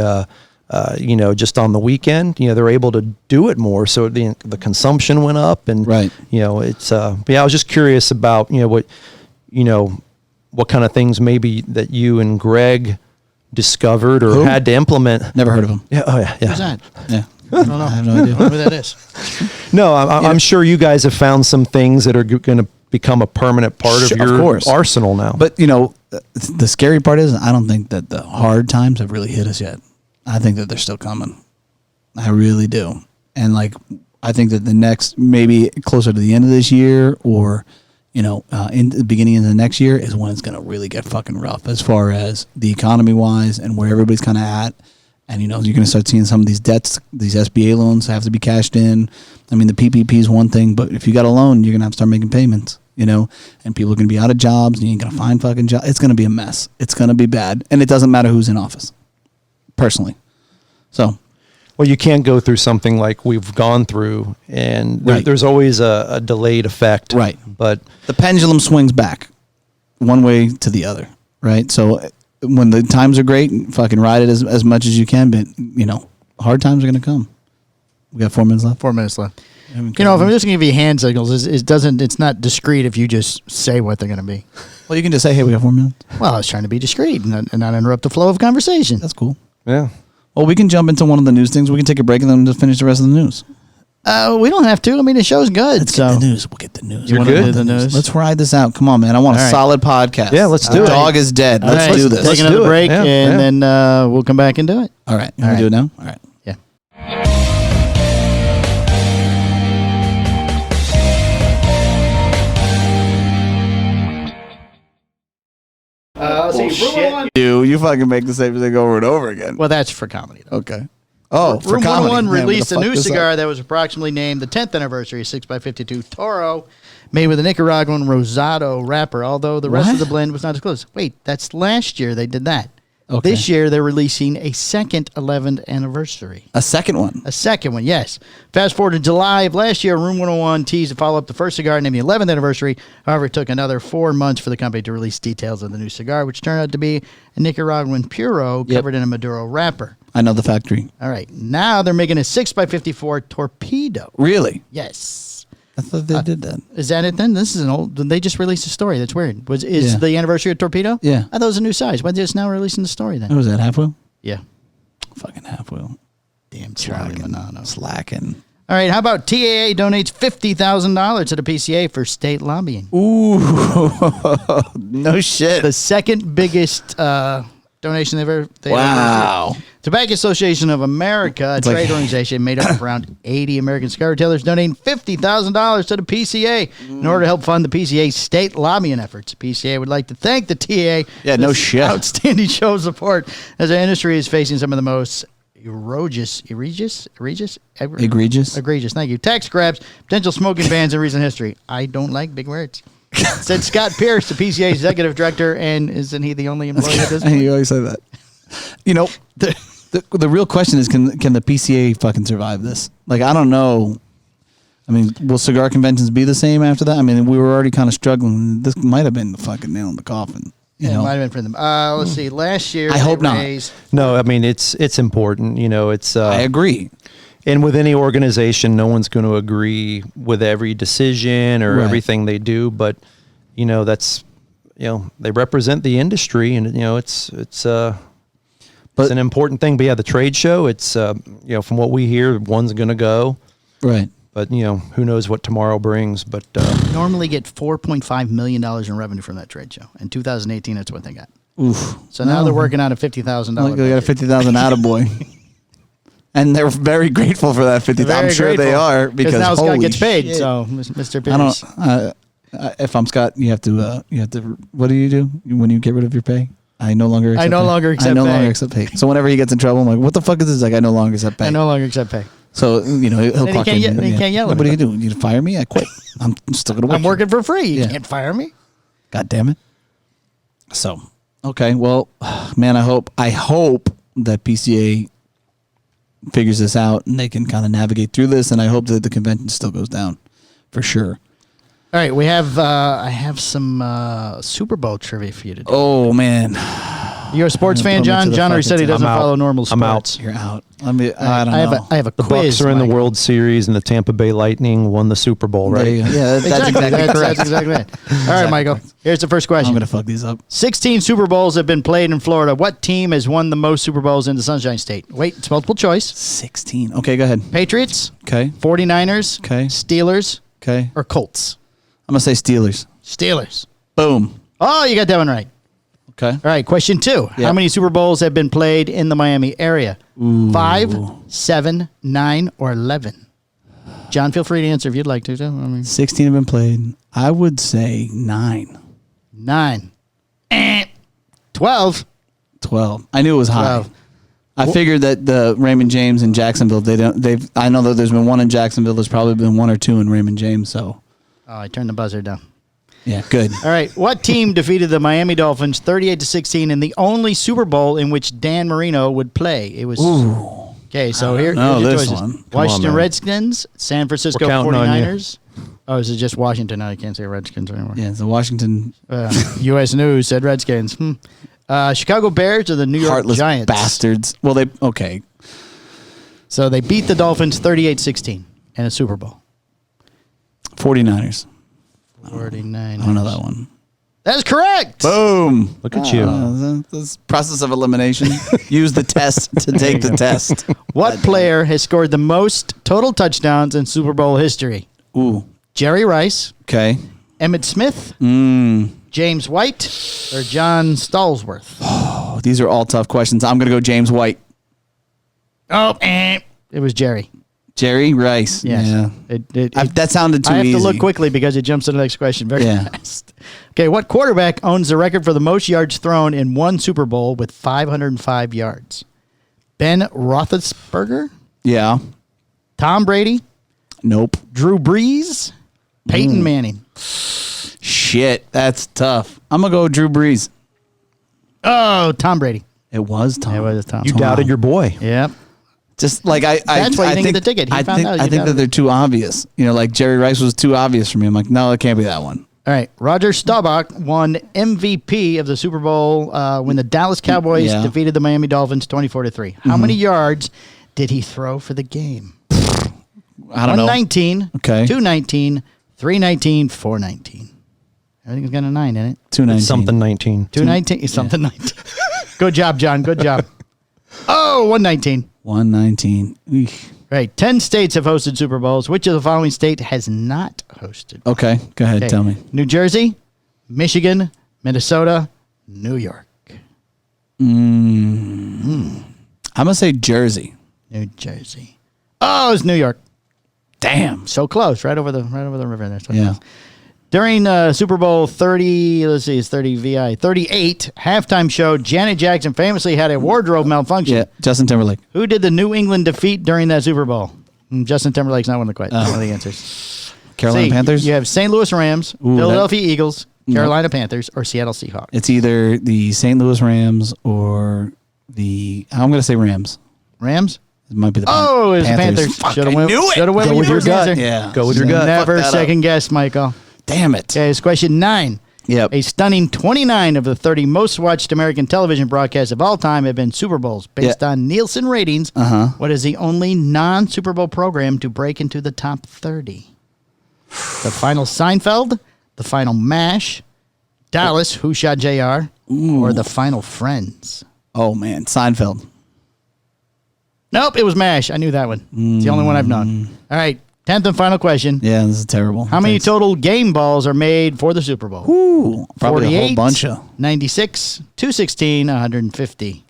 Speaker 3: just on the weekend, they're able to do it more. So the consumption went up, and it's I was just curious about what kind of things maybe that you and Greg discovered or had to implement.
Speaker 2: Never heard of him.
Speaker 3: Yeah. Oh yeah.
Speaker 1: Who's that?
Speaker 2: Yeah.
Speaker 1: I don't know. I have no idea who that is.
Speaker 3: No, I'm sure you guys have found some things that are going to become a permanent part of your arsenal now.
Speaker 2: But the scary part is I don't think that the hard times have really hit us yet. I think that they're still coming. I really do. And I think that the next, maybe closer to the end of this year, or in the beginning of the next year, is when it's going to really get fucking rough as far as the economy wise and where everybody's kind of at. And, you're going to start seeing some of these debts, these SBA loans have to be cashed in. I mean, the PPP is one thing, but if you got a loan, you're going to have to start making payments, and people are going to be out of jobs, and you ain't going to find fucking jobs. It's going to be a mess. It's going to be bad. And it doesn't matter who's in office, personally. So.
Speaker 3: Well, you can't go through something like we've gone through, and there's always a delayed effect. Right. But
Speaker 2: the pendulum swings back one way to the other, right? So when the times are great, fucking ride it as much as you can, but, hard times are going to come. We got 4 minutes left?
Speaker 1: 4 minutes left. If I'm just going to give you hand signals, it's not discreet if you just say what they're going to be.
Speaker 2: Well, you can just say, hey, we got 4 minutes.
Speaker 1: Well, I was trying to be discreet and not interrupt the flow of conversation.
Speaker 2: That's cool.
Speaker 3: Yeah.
Speaker 2: Well, we can jump into one of the news things. We can take a break and then just finish the rest of the news.
Speaker 1: We don't have to. I mean, the show's good.
Speaker 2: Let's get the news. We'll get the news.
Speaker 3: You're good? The news.
Speaker 2: Let's ride this out. Come on, man. I want a solid podcast.
Speaker 3: Yeah, let's do it.
Speaker 2: The dog is dead. Let's do this.
Speaker 1: Take another break, and then we'll come back and do it.
Speaker 2: All right. Can we do it now? All right.
Speaker 1: Yeah.
Speaker 2: You fucking make the same thing over and over again.
Speaker 1: Well, that's for comedy, though.
Speaker 2: Okay. Oh, for
Speaker 1: Room
Speaker 2: comedy.
Speaker 1: 101 released a new cigar that was approximately named the 10th anniversary 6x52 Toro, made with a Nicaraguan Rosado wrapper, although the rest of the blend was not disclosed. Wait, that's last year they did that. Okay. This year they're releasing a second 11th anniversary.
Speaker 2: A second one?
Speaker 1: A second one, yes. Fast forward to July of last year, Room 101 teased to follow up the first cigar named the 11th anniversary. However, it took another 4 months for the company to release details of the new cigar, which turned out to be a Nicaraguan Puro covered in a Maduro wrapper.
Speaker 2: I know the factory.
Speaker 1: All right. Now they're making a 6x54 Torpedo.
Speaker 2: Really?
Speaker 1: Yes.
Speaker 2: I thought they did that.
Speaker 1: Is that it then? This is an old... They just released a story. That's weird. Is the anniversary of Torpedo?
Speaker 2: Yeah.
Speaker 1: I thought it was a new size. Why are they just now releasing the story then?
Speaker 2: What was that, half wheel?
Speaker 1: Yeah.
Speaker 2: Fucking half wheel.
Speaker 1: Damn Charlie Manano.
Speaker 2: Slacking.
Speaker 1: All right. How about TAA donates $50,000 to the PCA for state lobbying?
Speaker 2: Ooh. No shit.
Speaker 1: The second biggest donation they've ever
Speaker 2: Wow.
Speaker 1: received. Tobacco Association of America, a trade organization made up of around 80 American cigar retailers, donating $50,000 to the PCA in order to help fund the PCA's state lobbying efforts. The PCA would like to thank the TA
Speaker 2: Yeah,
Speaker 1: for
Speaker 2: no
Speaker 1: this
Speaker 2: shit.
Speaker 1: outstanding show of support as our industry is facing some of the most egregious, thank you, tax grabs, potential smoking bans in recent history. I don't like big words. Said Scott Pierce, the PCA executive director, and isn't he the only employee at this point?
Speaker 2: You always say that. You know, the real question is, can the PCA fucking survive this? Like, I don't know. I mean, will cigar conventions be the same after that? I mean, we were already kind of struggling. This might have been the fucking nail in the coffin. You know?
Speaker 1: It might have been for them. Let's see. Last year,
Speaker 2: I hope not.
Speaker 3: No, I mean, it's important. You know, it's.
Speaker 2: I agree.
Speaker 3: And with any organization, no one's going to agree with every decision or everything they do. But, you know, that's, you know, they represent the industry, and, you know, it's an important thing. But yeah, the trade show, it's, you know, from what we hear, one's going to go.
Speaker 2: Right.
Speaker 3: But, you know, who knows what tomorrow brings. But
Speaker 1: normally get $4.5 million in revenue from that trade show. In 2018, that's what they got.
Speaker 2: Oof.
Speaker 1: So now they're working on a $50,000.
Speaker 2: They got a $50,000 attaboy. And they're very grateful for that $50,000. I'm sure they are, because
Speaker 1: now Scott gets paid.
Speaker 2: Shit.
Speaker 1: So, Mr. Pierce.
Speaker 2: If I'm Scott, you have to. What do you do when you get rid of your pay? I no longer accept pay. So whenever he gets in trouble, I'm like, what the fuck is this? Like, I no longer accept pay.
Speaker 1: I no longer accept pay.
Speaker 2: So, you know, he'll clock in.
Speaker 1: He can't yell at
Speaker 2: What
Speaker 1: me.
Speaker 2: are you doing? You fire me? I quit. I'm still gonna work.
Speaker 1: I'm working for free. You can't fire me.
Speaker 2: God damn it. So, okay, well, man, I hope that PCA figures this out and they can kind of navigate through this, and I hope that the convention still goes down for sure.
Speaker 1: All right, we have I have some Super Bowl trivia for you today.
Speaker 2: Oh man,
Speaker 1: you're a sports fan, John? John already said he doesn't follow normal sports.
Speaker 3: I'm out.
Speaker 2: You're out. I don't know.
Speaker 1: I have a
Speaker 3: The
Speaker 1: quiz.
Speaker 3: Bucks are in the
Speaker 1: Mike.
Speaker 3: World Series, and the Tampa Bay Lightning won the Super Bowl, right?
Speaker 2: Yeah, that's exactly correct.
Speaker 1: That's exactly it. All right, Michael. Here's the first question.
Speaker 2: I'm gonna fuck these up.
Speaker 1: 16 Super Bowls have been played in Florida. What team has won the most Super Bowls in the Sunshine State? Wait, it's multiple choice.
Speaker 2: 16. Okay, go ahead.
Speaker 1: Patriots,
Speaker 2: Okay.
Speaker 1: 49ers,
Speaker 2: Okay.
Speaker 1: Steelers,
Speaker 2: Okay.
Speaker 1: or Colts?
Speaker 2: I'm gonna say Steelers.
Speaker 1: Steelers.
Speaker 2: Boom.
Speaker 1: Oh, you got that one right.
Speaker 2: Okay.
Speaker 1: All right, question 2.
Speaker 2: Yeah.
Speaker 1: How many Super Bowls have been played in the Miami area? 5, 7, 9, or 11? John, feel free to answer if you'd like to. Too. I mean,
Speaker 2: 16 have been played. I would say 9.
Speaker 1: 9. 12.
Speaker 2: 12. I knew it was high.
Speaker 1: 12.
Speaker 2: I figured that the Raymond James in Jacksonville, I know that there's been one in Jacksonville. There's probably been 1 or 2 in Raymond James. So,
Speaker 1: Oh, I turned the buzzer down.
Speaker 2: yeah, good.
Speaker 1: All right. What team defeated the Miami Dolphins 38-16 in the only Super Bowl in which Dan Marino would play? It was. Okay, so here's your
Speaker 2: this
Speaker 1: choices.
Speaker 2: one. Come
Speaker 1: Washington
Speaker 3: on, man.
Speaker 1: Redskins, San Francisco
Speaker 3: We're counting on you.
Speaker 1: 49ers. Oh, is it just Washington? No, you can't say Redskins anymore.
Speaker 2: Yeah, it's the Washington
Speaker 1: U.S. News said Redskins. Chicago Bears or the New York
Speaker 2: heartless
Speaker 1: Giants?
Speaker 2: bastards. Well, okay.
Speaker 1: So they beat the Dolphins 38-16 in a Super Bowl.
Speaker 2: 49ers.
Speaker 1: 49ers.
Speaker 2: I don't know that one.
Speaker 1: That's correct.
Speaker 2: Boom.
Speaker 3: Look at you.
Speaker 2: This process of elimination. Use the test to take the test.
Speaker 1: What player has scored the most total touchdowns in Super Bowl history?
Speaker 2: Ooh.
Speaker 1: Jerry Rice,
Speaker 2: Okay.
Speaker 1: Emmitt Smith, James White, or John Stallsworth?
Speaker 2: Oh, these are all tough questions. I'm going to go James White.
Speaker 1: Oh, it was Jerry.
Speaker 2: Jerry Rice.
Speaker 1: Yes.
Speaker 2: Yeah. That sounded too
Speaker 1: I have
Speaker 2: easy.
Speaker 1: to look quickly because it jumps to the next question very
Speaker 2: Yeah.
Speaker 1: fast. Okay, what quarterback owns the record for the most yards thrown in one Super Bowl with 505 yards? Ben Roethlisberger,
Speaker 2: Yeah.
Speaker 1: Tom Brady,
Speaker 2: Nope.
Speaker 1: Drew Brees, Peyton Manning.
Speaker 2: Shit. That's tough. I'm going to go Drew Brees.
Speaker 1: Oh, Tom Brady.
Speaker 2: It was Tom.
Speaker 1: It was Tom.
Speaker 3: You doubted your boy.
Speaker 1: Yep.
Speaker 2: Just like
Speaker 1: That's why you didn't get the ticket. He
Speaker 2: I
Speaker 1: found
Speaker 2: think,
Speaker 1: out
Speaker 2: I
Speaker 1: you
Speaker 2: think that
Speaker 1: doubted
Speaker 2: they're too obvious. You know, like Jerry Rice was too obvious for me. I'm like, no, it can't be that one.
Speaker 1: All right. Roger Staubach won MVP of the Super Bowl when the Dallas Cowboys defeated the Miami Dolphins 24-3. How many yards did he throw for the game?
Speaker 2: I don't know.
Speaker 1: 119,
Speaker 2: Okay.
Speaker 1: 219, 319, 419. Everything's got a 9 in it.
Speaker 2: 219.
Speaker 3: Something 19.
Speaker 1: 219 something 19. Good job, John. Good job. Oh, 119.
Speaker 2: 119. Eesh.
Speaker 1: Right. 10 states have hosted Super Bowls. Which of the following state has not hosted?
Speaker 2: Okay. Go ahead.
Speaker 1: Okay.
Speaker 2: Tell me.
Speaker 1: New Jersey, Michigan, Minnesota, New York.
Speaker 2: I'm going to say Jersey.
Speaker 1: New Jersey. Oh, it's New York.
Speaker 2: Damn.
Speaker 1: So close. Right over the river there. So
Speaker 2: Yeah.
Speaker 1: close. During Super Bowl 30, let's see, it's 38 halftime show, Janet Jackson famously had a wardrobe malfunction.
Speaker 2: Yeah, Justin Timberlake.
Speaker 1: Who did the New England defeat during that Super Bowl? Justin Timberlake's not one of the one of the answers.
Speaker 2: Carolina
Speaker 1: C,
Speaker 2: Panthers?
Speaker 1: You have St. Louis Rams, Philadelphia Eagles, Carolina Panthers, or Seattle Seahawks.
Speaker 2: It's either the St. Louis Rams or I'm going to say Rams.
Speaker 1: Rams?
Speaker 2: It might be the
Speaker 1: Oh, it was the Panthers.
Speaker 2: Should have went. Knew it.
Speaker 1: Should have went
Speaker 3: Go with your gut.
Speaker 1: answer.
Speaker 2: Yeah.
Speaker 3: Go with your gut.
Speaker 1: Never
Speaker 2: Fuck that
Speaker 1: second guess, Michael.
Speaker 2: Damn it.
Speaker 1: Okay, it's question 9.
Speaker 2: Yep.
Speaker 1: A stunning 29 of the 30 most watched American television broadcasts of all time have been Super Bowls. Based on Nielsen ratings, what is the only non-Super Bowl program to break into the top 30? The Final Seinfeld, The Final MASH, Dallas, Who Shot JR, or The Final Friends?
Speaker 2: Oh, man. Seinfeld.
Speaker 1: Nope, it was MASH. I knew that one. It's the only one I've known. All right, 10th and final question.
Speaker 2: Yeah, this is terrible.
Speaker 1: How many total game balls are made for the Super Bowl?
Speaker 2: Ooh, probably
Speaker 1: 48,
Speaker 2: a whole bunch of.
Speaker 1: 96, 216, 150.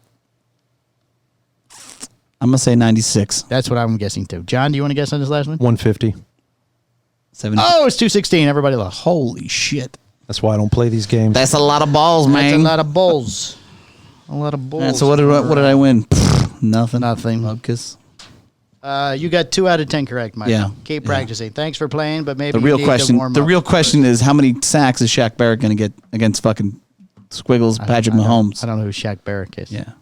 Speaker 2: I'm going to say 96.
Speaker 1: That's what I'm guessing too. John, do you want to guess on this last one?
Speaker 3: 150.
Speaker 2: 70.
Speaker 1: Oh, it's 216. Everybody lost.
Speaker 2: Holy shit.
Speaker 3: That's why I don't play these games.
Speaker 2: That's a lot of balls, man.
Speaker 1: That's a lot of bowls. A lot of bowls.
Speaker 2: All right, so what did I win? Nothing.
Speaker 1: Nothing.
Speaker 2: Lucas.
Speaker 1: You got 2 out of 10 correct, Mike.
Speaker 2: Yeah.
Speaker 1: Keep practicing. Thanks for playing, but maybe
Speaker 2: The real
Speaker 1: you need
Speaker 2: question.
Speaker 1: to warm
Speaker 2: The
Speaker 1: up
Speaker 2: real question
Speaker 1: first.
Speaker 2: is how many sacks is Shaq Barrett going to get against fucking Squiggles, Patrick Mahomes?
Speaker 1: I don't know who Shaq Barrett is.
Speaker 2: Yeah.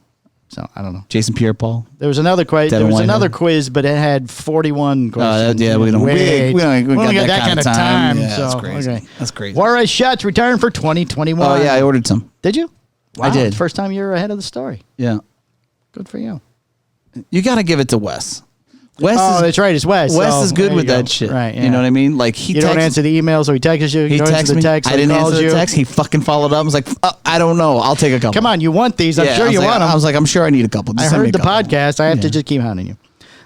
Speaker 1: So I don't know.
Speaker 2: Jason Pierre-Paul.
Speaker 1: There was another quiz.
Speaker 2: Devin
Speaker 1: There was
Speaker 2: Whitehead.
Speaker 1: another quiz, but it had 41 questions.
Speaker 2: Yeah, we don't.
Speaker 1: Wait,
Speaker 2: We only
Speaker 1: got
Speaker 2: got
Speaker 1: that kind of time.
Speaker 2: Yeah,
Speaker 1: so,
Speaker 2: that's crazy.
Speaker 1: okay.
Speaker 2: That's crazy.
Speaker 1: Juarez shots returned for 2021.
Speaker 2: Oh yeah, I ordered some.
Speaker 1: Did you? Wow,
Speaker 2: I did.
Speaker 1: First time you're ahead of the story.
Speaker 2: Yeah.
Speaker 1: Good for you.
Speaker 2: You got to give it to Wes. Wes
Speaker 1: Oh,
Speaker 2: is
Speaker 1: that's right. It's Wes.
Speaker 2: Wes
Speaker 1: So,
Speaker 2: is good
Speaker 1: there
Speaker 2: with
Speaker 1: you go.
Speaker 2: that shit.
Speaker 1: Right.
Speaker 2: You know what I mean? Like he
Speaker 1: You don't
Speaker 2: texts-
Speaker 1: answer the email, so he texts you.
Speaker 2: He
Speaker 1: You don't answer
Speaker 2: texts
Speaker 1: the
Speaker 2: me.
Speaker 1: text.
Speaker 2: I
Speaker 1: so he
Speaker 2: didn't
Speaker 1: calls
Speaker 2: answer the
Speaker 1: you.
Speaker 2: text. He fucking followed up. I was like, I don't know. I'll take a couple.
Speaker 1: Come on, you want these? I'm
Speaker 2: Yeah,
Speaker 1: sure
Speaker 2: I was
Speaker 1: you
Speaker 2: like,
Speaker 1: want them.
Speaker 2: I was like, I'm sure I need a couple. Just
Speaker 1: I
Speaker 2: send me
Speaker 1: heard
Speaker 2: a
Speaker 1: the
Speaker 2: couple.
Speaker 1: podcast. I have to
Speaker 2: Yeah.
Speaker 1: just keep hounding you.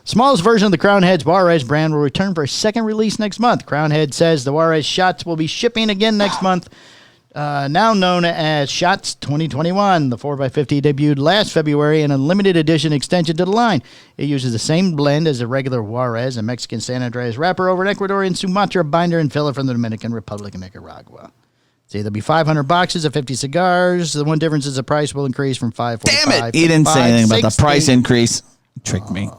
Speaker 1: Smallest version of the Crown Heads Juarez brand will return for a second release next month. Crown Head says the Juarez shots will be shipping again next month. Now known as Shots 2021. The 4x50 debuted last February in a limited edition extension to the line. It uses the same blend as the regular Juarez, a Mexican San Andreas wrapper over an Ecuadorian Sumatra binder and filler from the Dominican Republic and Nicaragua. So there'll be 500 boxes of 50 cigars. The one difference is the price will increase from $5.45
Speaker 2: Damn it!
Speaker 1: to
Speaker 2: He didn't say anything about the
Speaker 1: $5.60.
Speaker 2: price increase. Tricked me.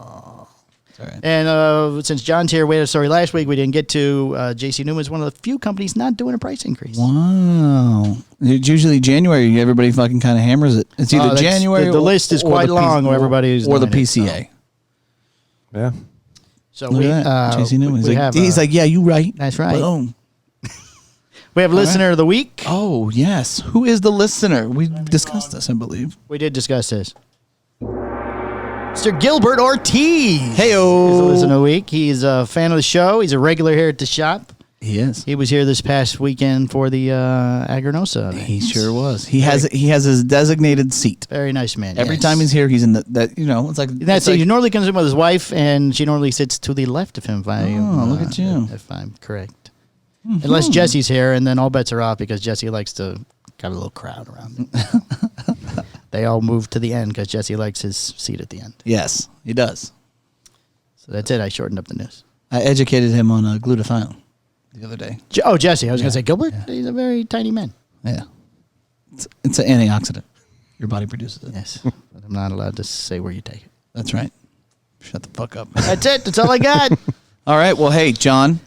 Speaker 1: And since John's here, we had a story last week we didn't get to. JC Newman is one of the few companies not doing a price increase.
Speaker 2: Wow. It's usually January. Everybody fucking kind of hammers it. It's either
Speaker 1: that's-
Speaker 2: January.
Speaker 1: the list is
Speaker 2: or
Speaker 1: quite
Speaker 2: the
Speaker 1: long where everybody's
Speaker 2: or the
Speaker 1: doing it,
Speaker 2: PCA.
Speaker 3: Yeah.
Speaker 1: So
Speaker 2: Look at that. JC Newman. He's like, yeah, you right.
Speaker 1: That's right.
Speaker 2: Boom.
Speaker 1: We have listener of the week.
Speaker 2: Oh yes. Who is the listener? We discussed this, I believe.
Speaker 1: We did discuss this. Mr. Gilbert Ortiz.
Speaker 2: Heyo.
Speaker 1: He's the listener of the week. He's a fan of the show. He's a regular here at the shop.
Speaker 2: He is.
Speaker 1: He was here this past weekend for the Agranosa.
Speaker 2: He sure was. He has his designated seat.
Speaker 1: Very nice man.
Speaker 2: Every
Speaker 1: yes.
Speaker 2: time he's here, he's in that. You know, it's like
Speaker 1: That's
Speaker 2: it's like,
Speaker 1: he normally comes in with his wife, and she normally sits to the left of him. If I,
Speaker 2: look at you.
Speaker 1: If I'm correct. Unless Jesse's here, and then all bets are off because Jesse likes to have a little crowd around him. They all move to the end because Jesse likes his seat at the end.
Speaker 2: Yes, he does.
Speaker 1: So that's it. I shortened up the news.
Speaker 2: I educated him on glutathione the other day.
Speaker 1: Jesse. I was going to say Gilbert. Yeah. He's a very tiny man.
Speaker 2: Yeah, it's an antioxidant. Your body produces it.
Speaker 1: Yes, but I'm not allowed to say where you take it.
Speaker 2: That's right. Shut the fuck up.
Speaker 1: That's it. That's all I got.
Speaker 2: All right. Well, hey, John.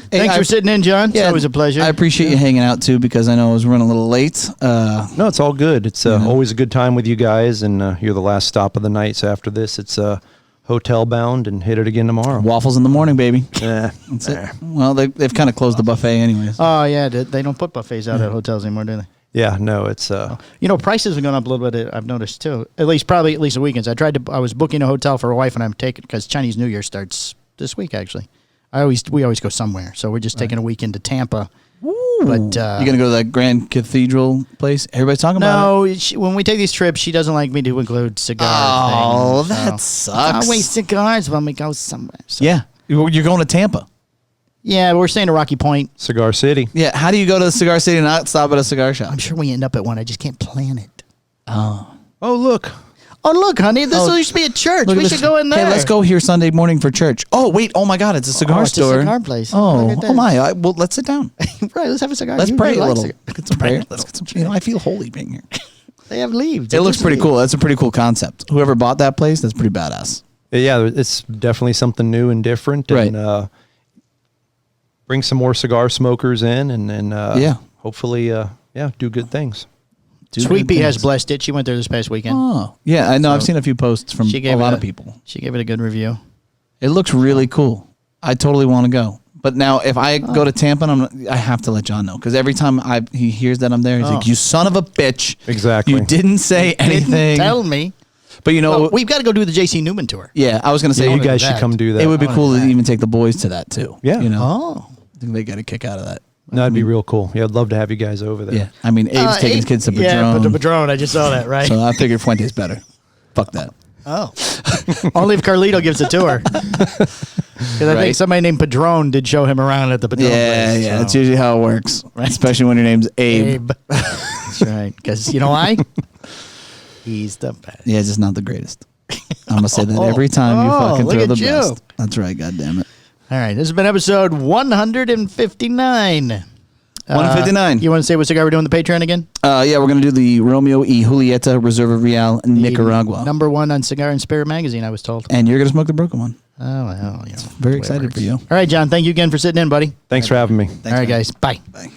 Speaker 1: Thanks for sitting in, John. It's always a pleasure.
Speaker 2: I appreciate you hanging out too because I know I was running a little late.
Speaker 3: No, it's all good. It's always a good time with you guys, and you're the last stop of the night. So after this, it's hotel bound and hit it again tomorrow.
Speaker 2: Waffles in the morning, baby.
Speaker 3: Yeah,
Speaker 2: That's it. Well, they've kind of closed the buffet anyways.
Speaker 1: Oh yeah, they don't put buffets out at hotels anymore, do they?
Speaker 3: Yeah, no, it's
Speaker 1: You know, prices have gone up a little bit. I've noticed too. At least the weekends. I was booking a hotel for a wife, and I'm taking because Chinese New Year starts this week. Actually, we always go somewhere, so we're just taking a weekend to Tampa.
Speaker 2: Ooh.
Speaker 1: But
Speaker 2: you gonna go to that Grand Cathedral place? Everybody's talking about it.
Speaker 1: No, when we take these trips, she doesn't like me to include cigar.
Speaker 2: Oh,
Speaker 1: things,
Speaker 2: that
Speaker 1: so.
Speaker 2: sucks.
Speaker 1: Always cigars when we go somewhere. So.
Speaker 2: Yeah, you're going to Tampa.
Speaker 1: Yeah, we're staying at Rocky Point.
Speaker 3: Cigar City.
Speaker 2: Yeah, how do you go to the Cigar City and not stop at a cigar shop?
Speaker 1: I'm sure we end up at one. I just can't plan it.
Speaker 2: Oh,
Speaker 3: Oh, look.
Speaker 1: Oh, look, honey, this used to be a church. We should go in there.
Speaker 2: Hey, let's go here Sunday morning for church. Oh, wait. Oh, my God. It's a cigar store.
Speaker 1: It's a cigar place.
Speaker 2: Oh, my. Well, let's sit down.
Speaker 1: Right, let's have a cigar.
Speaker 2: Let's pray a little.
Speaker 1: Get some prayer.
Speaker 2: Let's get some. I feel holy being here.
Speaker 1: They have leaves.
Speaker 2: It looks pretty cool. That's a pretty cool concept. Whoever bought that place, that's pretty badass.
Speaker 3: Yeah, it's definitely something new and different. And, bring some more cigar smokers in and hopefully, do good things.
Speaker 1: Sweet Pea has blessed it. She went there this past weekend.
Speaker 2: Oh, yeah. I know. I've seen a few posts from a lot of people.
Speaker 1: She gave it a good review.
Speaker 2: It looks really cool. I totally want to go. But now, if I go to Tampa, I have to let John know. Because every time he hears that I'm there, he's like, you son of a bitch.
Speaker 3: Exactly.
Speaker 2: You didn't say anything.
Speaker 1: Didn't tell me.
Speaker 2: But
Speaker 1: we've got to go do the JC Newman tour.
Speaker 2: Yeah, I was going to say.
Speaker 3: You guys should come do that.
Speaker 2: It would be cool to even take the boys to that, too.
Speaker 3: Yeah.
Speaker 2: I think they got a kick out of that.
Speaker 3: No, that'd be real cool. Yeah, I'd love to have you guys over there.
Speaker 2: Yeah, I mean, Abe's taking his kids to Padron.
Speaker 1: Yeah, but the Padron, I just saw that, right?
Speaker 2: So I figured Fuente's better. Fuck that.
Speaker 1: Oh. Only if Carlito gives a tour. Because I think somebody named Padron did show him around at the Padron place.
Speaker 2: Yeah, that's usually how it works. Right. Especially when your name's Abe.
Speaker 1: That's right. Because you know why? He's the best.
Speaker 2: Yeah, just not the greatest. I'm going to say that every time you fucking throw the best. That's right, goddammit.
Speaker 1: All right, this has been episode 159.
Speaker 2: 159.
Speaker 1: You want to say what cigar we're doing the Patreon again?
Speaker 2: Yeah, we're going to do the Romeo y Julieta Reserva Real Nicaragua.
Speaker 1: Number 1 on Cigar and Spirit magazine, I was told.
Speaker 2: And you're going to smoke the broken one.
Speaker 1: Oh, well,
Speaker 2: very excited for you.
Speaker 1: All right, John, thank you again for sitting in, buddy.
Speaker 3: Thanks for having me.
Speaker 1: All right, guys. Bye.
Speaker 2: Bye.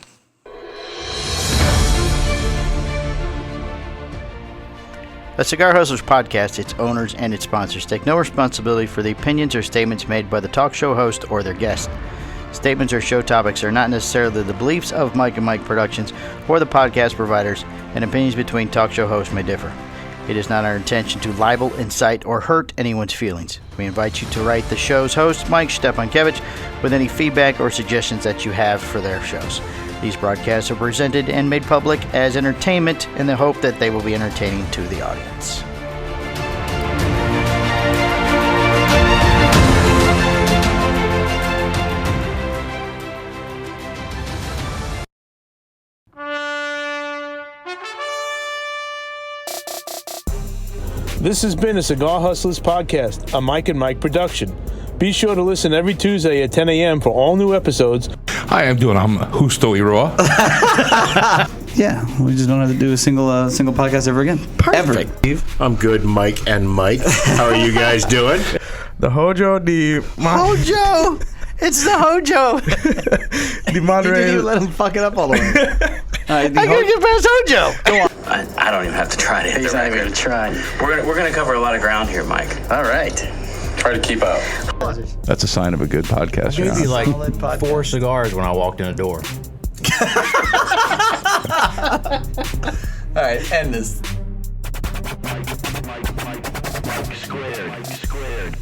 Speaker 1: The Cigar Hustlers podcast, its owners, and its sponsors take no responsibility for the opinions or statements made by the talk show host or their guest. Statements or show topics are not necessarily the beliefs of Mike and Mike Productions or the podcast providers, and opinions between talk show hosts may differ. It is not our intention to libel, incite, or hurt anyone's feelings. We invite you to write the show's host, Mike Stepankevich, with any feedback or suggestions that you have for their shows. These broadcasts are presented and made public as entertainment in the hope that they will be entertaining to the audience.
Speaker 4: This has been a Cigar Hustlers podcast, a Mike and Mike production. Be sure to listen every Tuesday at 10 a.m. for all new episodes.
Speaker 5: Hi, I'm Justo Iroa.
Speaker 2: Yeah, we just don't have to do a single podcast ever again.
Speaker 1: Perfect.
Speaker 2: Ever.
Speaker 6: I'm good, Mike and Mike. How are you guys doing?
Speaker 4: The Hojo,
Speaker 1: Hojo! It's the Hojo!
Speaker 4: the Monterey.
Speaker 1: You didn't even let him fuck it up all the way.
Speaker 2: I
Speaker 1: gotta get past Hojo! Go on.
Speaker 7: I don't even have to try to hit the record. He's not even gonna try. We're gonna cover a lot of ground here, Mike. All right.
Speaker 6: Try to keep up.
Speaker 5: That's a sign of a good podcast.
Speaker 8: Maybe like 4 cigars when I walked in the door.
Speaker 2: All right, end this.
Speaker 7: Mike squared.